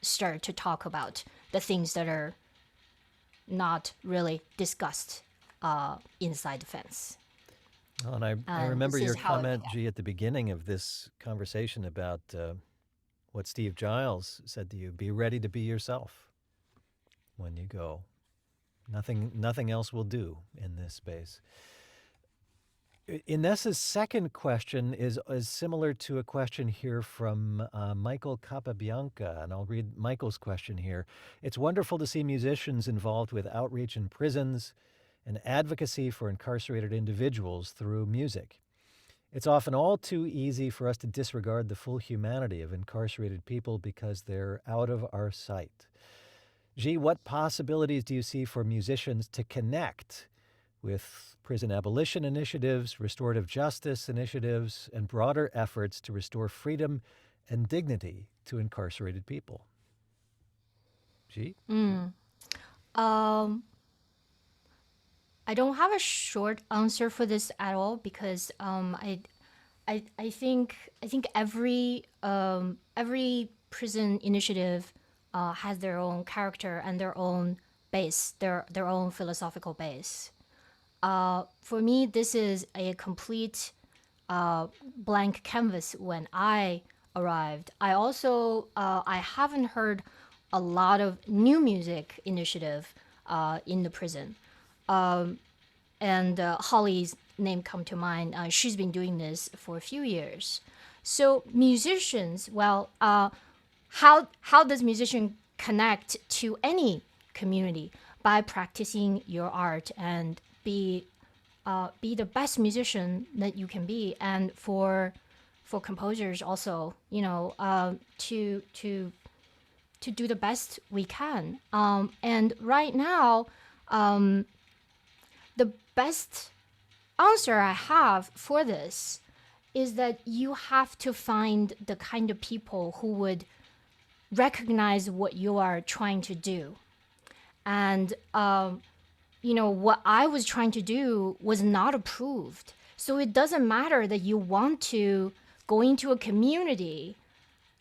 start to talk about the things that are not really discussed inside the fence. Well, and I And remember this your is how it comment, began. G, at the beginning of this conversation about what Steve Giles said to you: "Be ready to be yourself when you go. Nothing else will do in this space." Inessa's second question is similar to a question here from Michael Capabianca, and I'll read Michael's question here. It's wonderful to see musicians involved with outreach in prisons and advocacy for incarcerated individuals through music. It's often all too easy for us to disregard the full humanity of incarcerated people because they're out of our sight. G, what possibilities do you see for musicians to connect with prison abolition initiatives, restorative justice initiatives, and broader efforts to restore freedom and dignity to incarcerated people? G? I don't have a short answer for this at all because I think every prison initiative has their own character and their own base, their own philosophical base. For me, this is a complete blank canvas when I arrived. I also I haven't heard a lot of new music initiative in the prison. And Holly's name come to mind. She's been doing this for a few years. So musicians, well, how does musician connect to any community? By practicing your art and be the best musician that you can be, and for composers also, to do the best we can. And right now, the best answer I have for this is that you have to find the kind of people who would recognize what you are trying to do. And, what I was trying to do was not approved. So it doesn't matter that you want to go into a community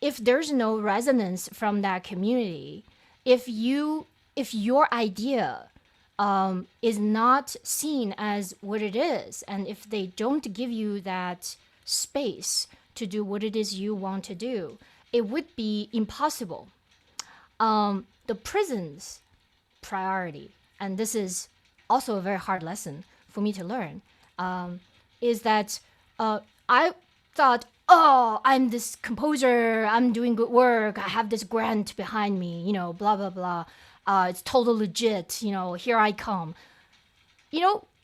if there's no resonance from that community, if your idea is not seen as what it is, and if they don't give you that space to do what it is you want to do, it would be impossible. The prison's priority, and this is also a very hard lesson for me to learn, is that I thought, oh, I'm this composer, I'm doing good work, I have this grant behind me, blah, blah, blah. It's totally legit, here I come.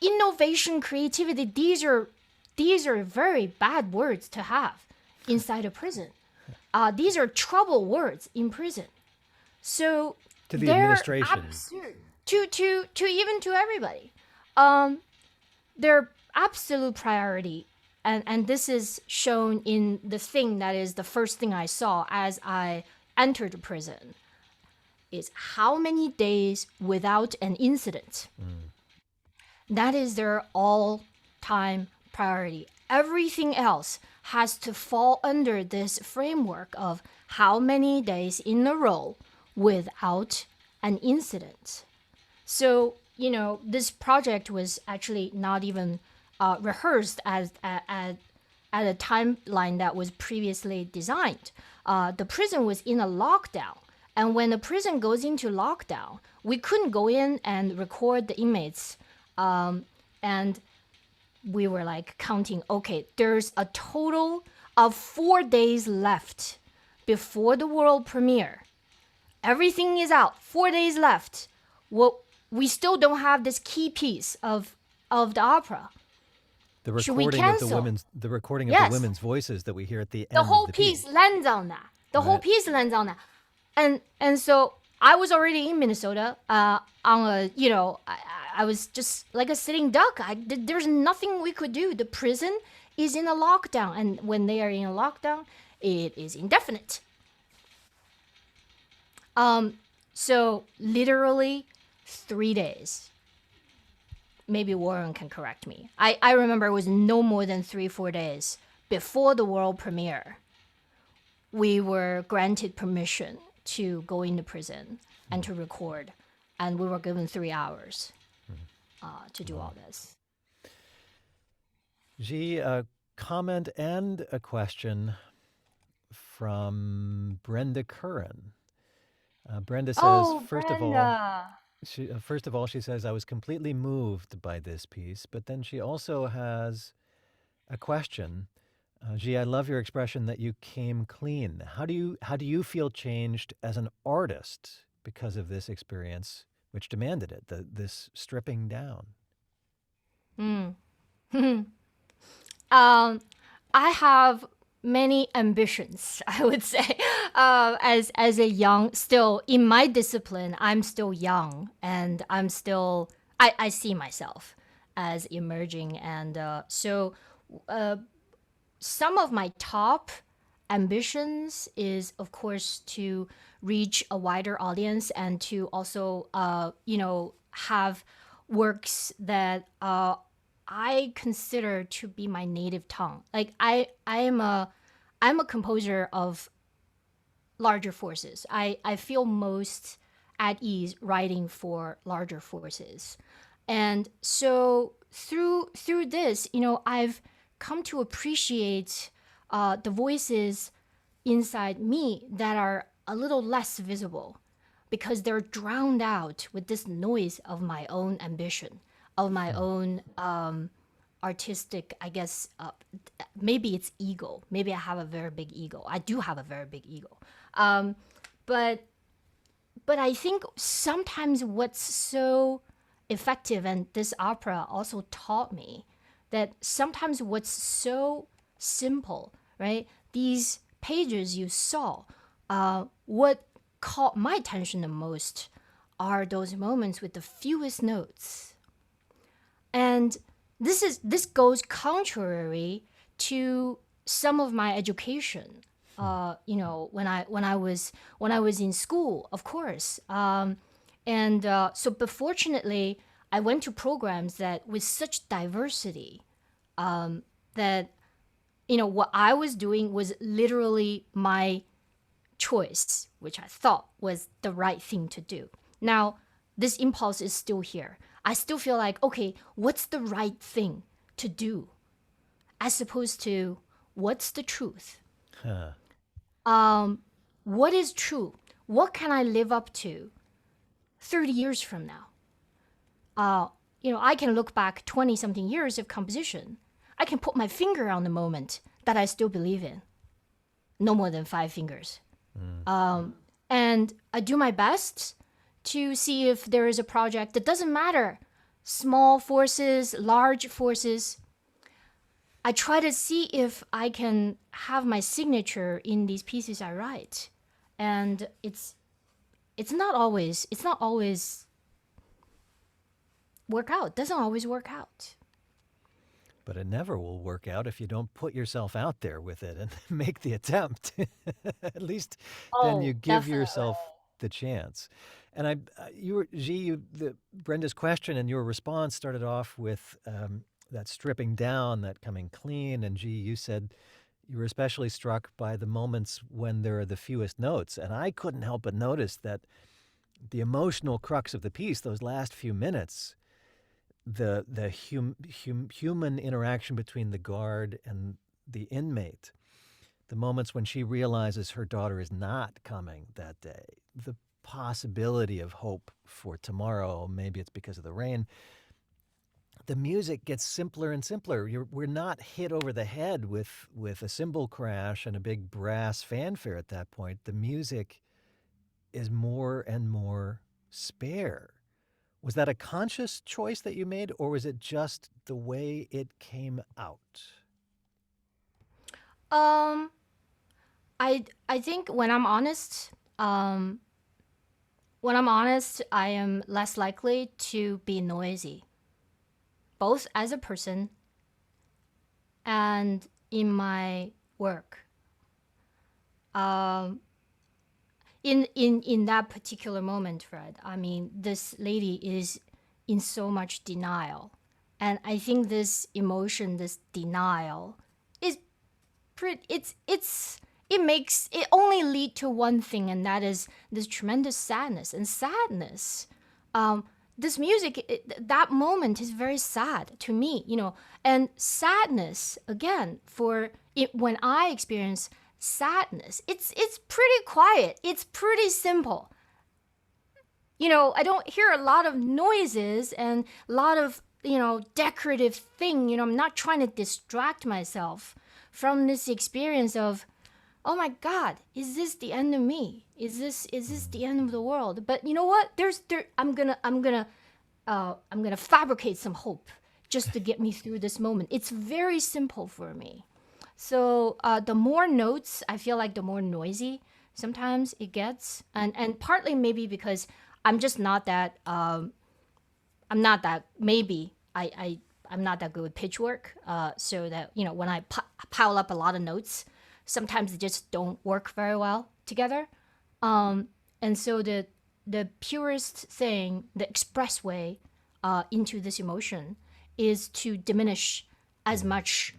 Innovation, creativity, these are very bad words to have inside a prison. These are trouble words in prison. So To the they're administration. absurd to even to everybody. Their absolute priority, and this is shown in the thing that is the first thing I saw as I entered the prison, is how many days without an incident. That is their all-time priority. Everything else has to fall under this framework of how many days in a row without an incident. So, this project was actually not even rehearsed at a timeline that was previously designed. The prison was in a lockdown. And when the prison goes into lockdown, we couldn't go in and record the inmates. And we were like counting, okay, there's a total of 4 days left before the world premiere. Everything is out, 4 days left. Well, we still don't have this key piece of the opera. The Should we recording of the cancel? Yes. women's voices that we hear at the end The whole of the piece lands on that. The whole piece lands on that. And so I was already in Minnesota on a, I was just like a sitting duck. There's nothing we could do. The prison is in a lockdown. And when they are in a lockdown, it is indefinite. So literally 3 days. Maybe Warren can correct me. I remember it was no more than 3-4 days before the world premiere. we were granted permission to go into prison and to record. And we were given 3 hours to do all this. Jie, a comment and a question from Brenda Curran. Brenda says, first of all, she says, I was completely moved by this piece, but then she also has a question. Jie, I love your expression that you came clean. How do you feel changed as an artist because of this experience, which demanded it, this stripping down? I have many ambitions, I would say. As a young, still in my discipline, I'm still young, and I see myself as emerging, and so some of my top ambitions is, of course, to reach a wider audience and to also, have works that I consider to be my native tongue. Like I'm a composer of larger forces. I feel most at ease writing for larger forces, and so through this, I've come to appreciate the voices inside me that are a little less visible, because they're drowned out with this noise of my own ambition, of my own artistic, I guess, maybe it's ego. Maybe I have a very big ego. I do have a very big ego. But I think sometimes what's so effective, and this opera also taught me, that sometimes what's so simple, right? These pages you saw, what caught my attention the most are those moments with the fewest notes. And this goes contrary to some of my education. When I was in school, of course. But fortunately, I went to programs that with such diversity, that what I was doing was literally my choice, which I thought was the right thing to do. Now, this impulse is still here. I still feel like, okay, what's the right thing to do, as opposed to what's the truth? What is true? What can I live up to 30 years from now? I can look back 20-something years of composition. I can put my finger on the moment that I still believe in. No more than 5 fingers. And I do my best to see if there is a project that doesn't matter. Small forces, large forces. I try to see if I can have my signature in these pieces I write. And it's not always work out. Doesn't always work out. But it never will work out if you don't put yourself out there with it and make the attempt. At least then you give yourself the chance. And Brenda's question and your response started off with that stripping down, that coming clean. And Jie, you said you were especially struck by the moments when there are the fewest notes. And I couldn't help but notice that the emotional crux of the piece, those last few minutes, the human interaction between the guard and the inmate, the moments when she realizes her daughter is not coming that day, the possibility of hope for tomorrow, maybe it's because of the rain. The music gets simpler and simpler. We're not hit over the head with a cymbal crash and a big brass fanfare at that point. The music is more and more spare. Was that a conscious choice that you made, or was it just the way it came out? I think when I'm honest, I am less likely to be noisy, both as a person and in my work. In that particular moment, Fred, I mean, this lady is in so much denial. And I think this emotion, this denial, is it only lead to one thing, and that is this tremendous sadness. And sadness, this music, that moment is very sad to me, and sadness, again, for it, when I experience sadness, it's pretty quiet, it's pretty simple. I don't hear a lot of noises and a lot of, decorative thing. I'm not trying to distract myself from this experience of, oh my God, is this the end of me? Is this the end of the world? But you know what? I'm gonna fabricate some hope just to get me through this moment. It's very simple for me. So the more notes, I feel like the more noisy sometimes it gets, and partly maybe because I'm just not that. I'm not that. Maybe I'm not that good with pitch work. So that when I pile up a lot of notes, sometimes they just don't work very well together. And so the purest thing, the express way into this emotion, is to diminish as much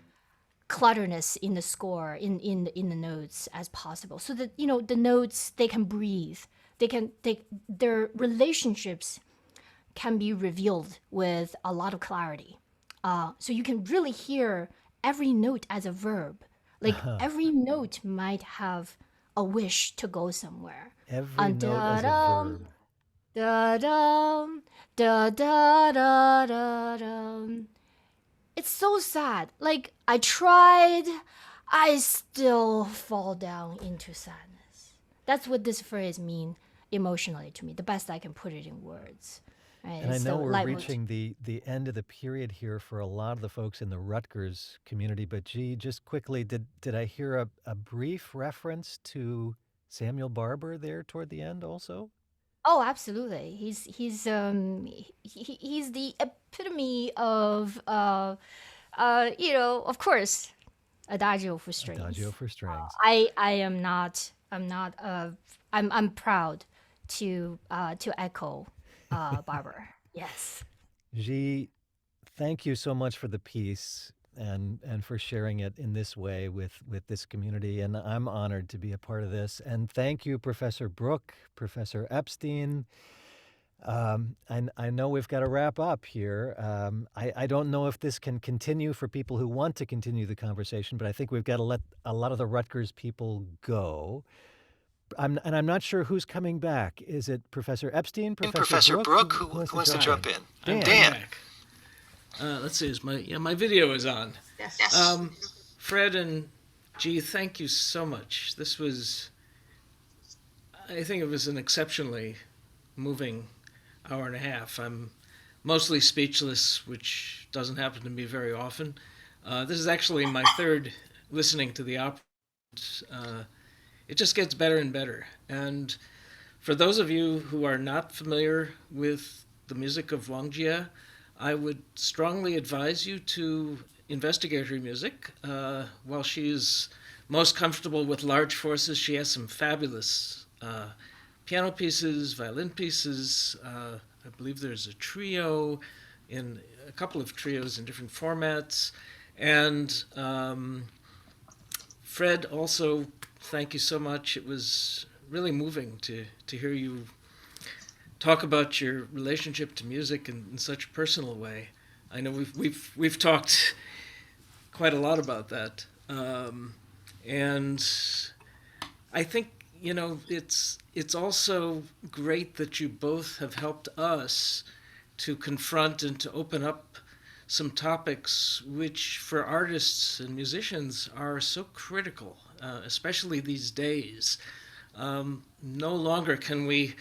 clutterness in the score, in the notes as possible, so that the notes, they can breathe. Their relationships can be revealed with a lot of clarity. So you can really hear every note as a verb. Like every note might have a wish to go somewhere. Every note as a verb. Da dum, da da da da dum. It's so sad. Like I tried, I still fall down into sadness. That's what this phrase means emotionally to me. The best I can put it in words. Right? And I know we're leitmotif. reaching the end of the period here for a lot of the folks in the Rutgers community. But Jie, just quickly, did I hear a brief reference to Samuel Barber there toward the end also? Oh, absolutely. He's the epitome of of course, adagio for strings. Adagio for strings. I'm proud to echo Barber. Yes. Jie, thank you so much for the piece and for sharing it in this way with this community. And I'm honored to be a part of this. And thank you, Professor Brooke, Professor Epstein. I know we've got to wrap up here. I don't know if this can continue for people who want to continue the conversation, but I think we've got to let a lot of the Rutgers people go. I'm not sure who's coming back. Is it Professor Epstein, Professor Brooke, who wants to jump in? Dan. Let's see, my video is on. Yes. Fred and Jie, thank you so much. I think it was an exceptionally moving hour and a half. I'm mostly speechless, which doesn't happen to me very often. This is actually my third listening to the opera. It just gets better and better. And for those of you who are not familiar with the music of Wang Jie, I would strongly advise you to investigate her music. While she's most comfortable with large forces, she has some fabulous piano pieces, violin pieces. I believe there's a couple of trios in different formats. And Fred, also, thank you so much. It was really moving to hear you talk about your relationship to music in such a personal way. I know we've talked quite a lot about that, and I think it's also great that you both have helped us to confront and to open up some topics which, for artists and musicians, are so critical, especially these days. No longer can we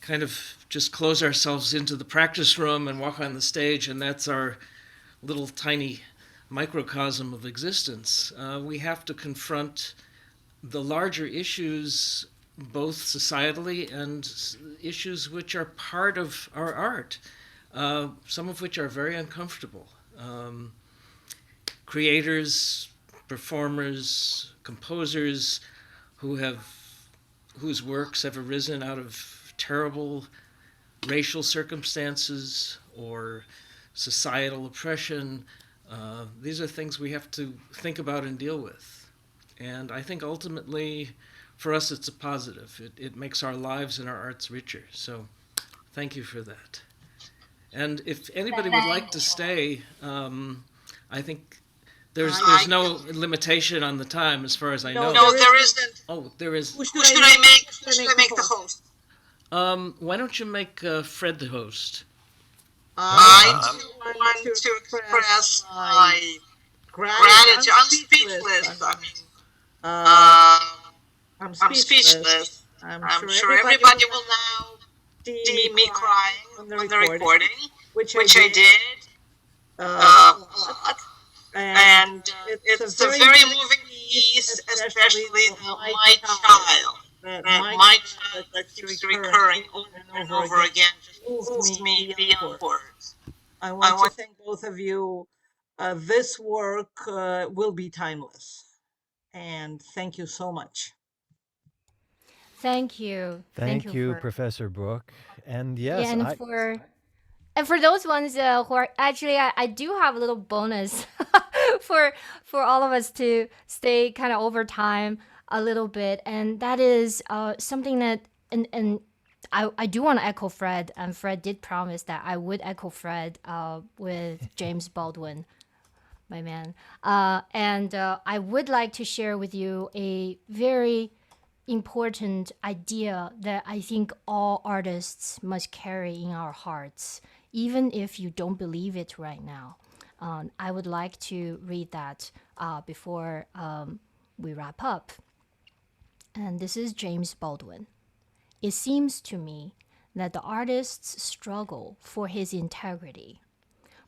kind of just close ourselves into the practice room and walk on the stage, and that's our little tiny microcosm of existence. We have to confront the larger issues, both societally and issues which are part of our art, some of which are very uncomfortable. Creators, performers, composers whose works have arisen out of terrible racial circumstances or societal oppression. These are things we have to think about and deal with. And I think ultimately, for us, it's a positive. It makes our lives and our arts richer. So thank you for that. And if anybody would like to stay, I think there's no limitation on the time as far as I know. No, there isn't. Oh, there is. Who should I make the host? Why don't you make Fred the host? I want to express my gratitude. I'm speechless. I'm speechless. I'm sure everybody will now see me crying on the recording, which I did a lot. And it's a very moving piece, especially my child. My child that keeps recurring over and over again just moves me beyond words. I want to thank both of you. This work will be timeless. And thank you so much. Thank you. Thank you, for, Professor Brooke. And yes, yeah, and for those ones who are actually, I do have a little bonus for all of us to stay kind of over time a little bit, and that is something that and I do want to echo Fred, and Fred did promise that I would echo Fred with James Baldwin, my man, and I would like to share with you a very important idea that I think all artists must carry in our hearts, even if you don't believe it right now. I would like to read that before we wrap up. And this is James Baldwin. It seems to me that the artist's struggle for his integrity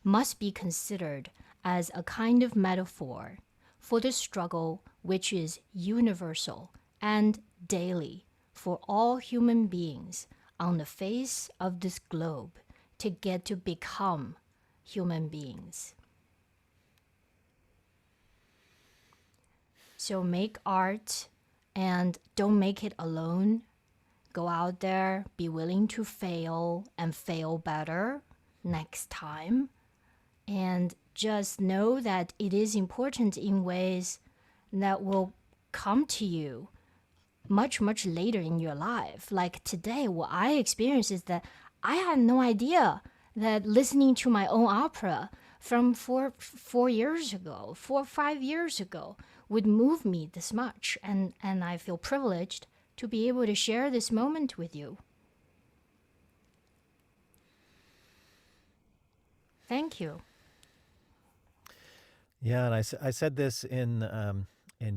must be considered as a kind of metaphor for the struggle which is universal and daily for all human beings on the face of this globe to get to become human beings. So make art and don't make it alone. Go out there, be willing to fail and fail better next time. And just know that it is important in ways that will come to you much, much later in your life. Like today, what I experienced is that I had no idea that listening to my own opera from 4 years ago, 4 or 5 years ago, would move me this much. And I feel privileged to be able to share this moment with you. Thank you. Yeah, and I said this in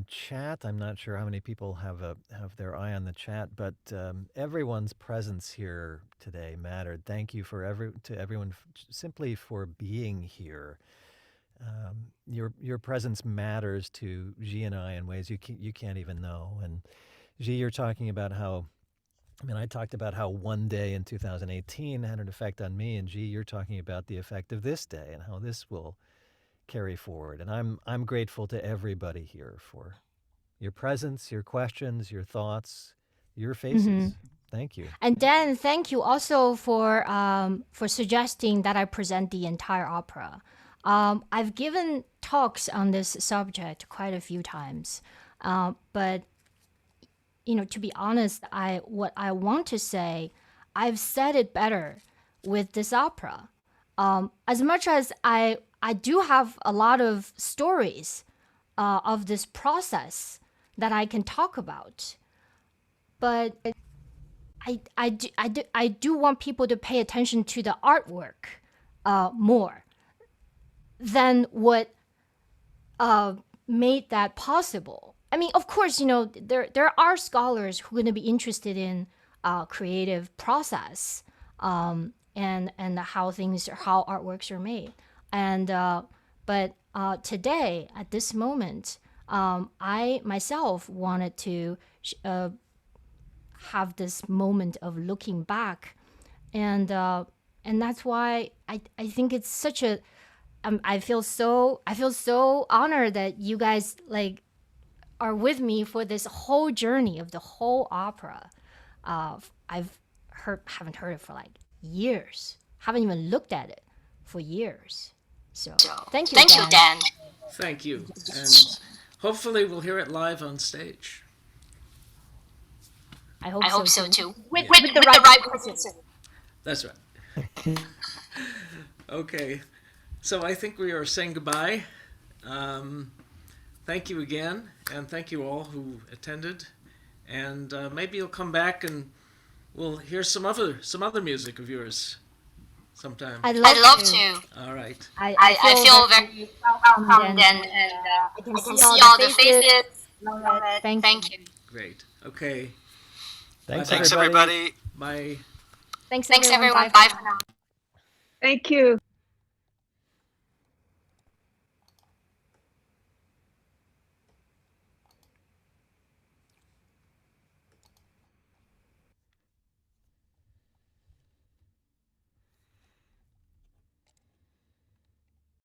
chat. I'm not sure how many people have their eye on the chat, but everyone's presence here today mattered. Thank you to everyone simply for being here. Your presence matters to Jie and I in ways you can't even know. And Jie, you're talking about how, I talked about how one day in 2018 had an effect on me, and Jie, you're talking about the effect of this day and how this will carry forward. And I'm grateful to everybody here for your presence, your questions, your thoughts, your faces. Mm-hmm. Thank you. And Dan, thank you also for suggesting that I present the entire opera. I've given talks on this subject quite a few times, but to be honest, what I want to say, I've said it better with this opera. As much as I do have a lot of stories of this process that I can talk about, but I do want people to pay attention to the artwork more than what made that possible. Of course, there are scholars who are going to be interested in creative process and how artworks are made. But today, at this moment, I myself wanted to have this moment of looking back, and that's why I think it's such a I feel so honored that you guys are with me for this whole journey of the whole opera. Haven't heard it for years. Haven't even looked at it for years. So thank you, Dan. Thank you. And hopefully we'll hear it live on stage. I hope so too. With the right person. That's right. Okay, so I think we are saying goodbye. Thank you again, and thank you all who attended. And maybe you'll come back and we'll hear some other music of yours sometime. I'd love to. All right. I feel very welcomed and I can see all the faces. Thank you. Great. Okay. Thanks, everybody. Bye. Thanks everyone. Bye for now. Thank you.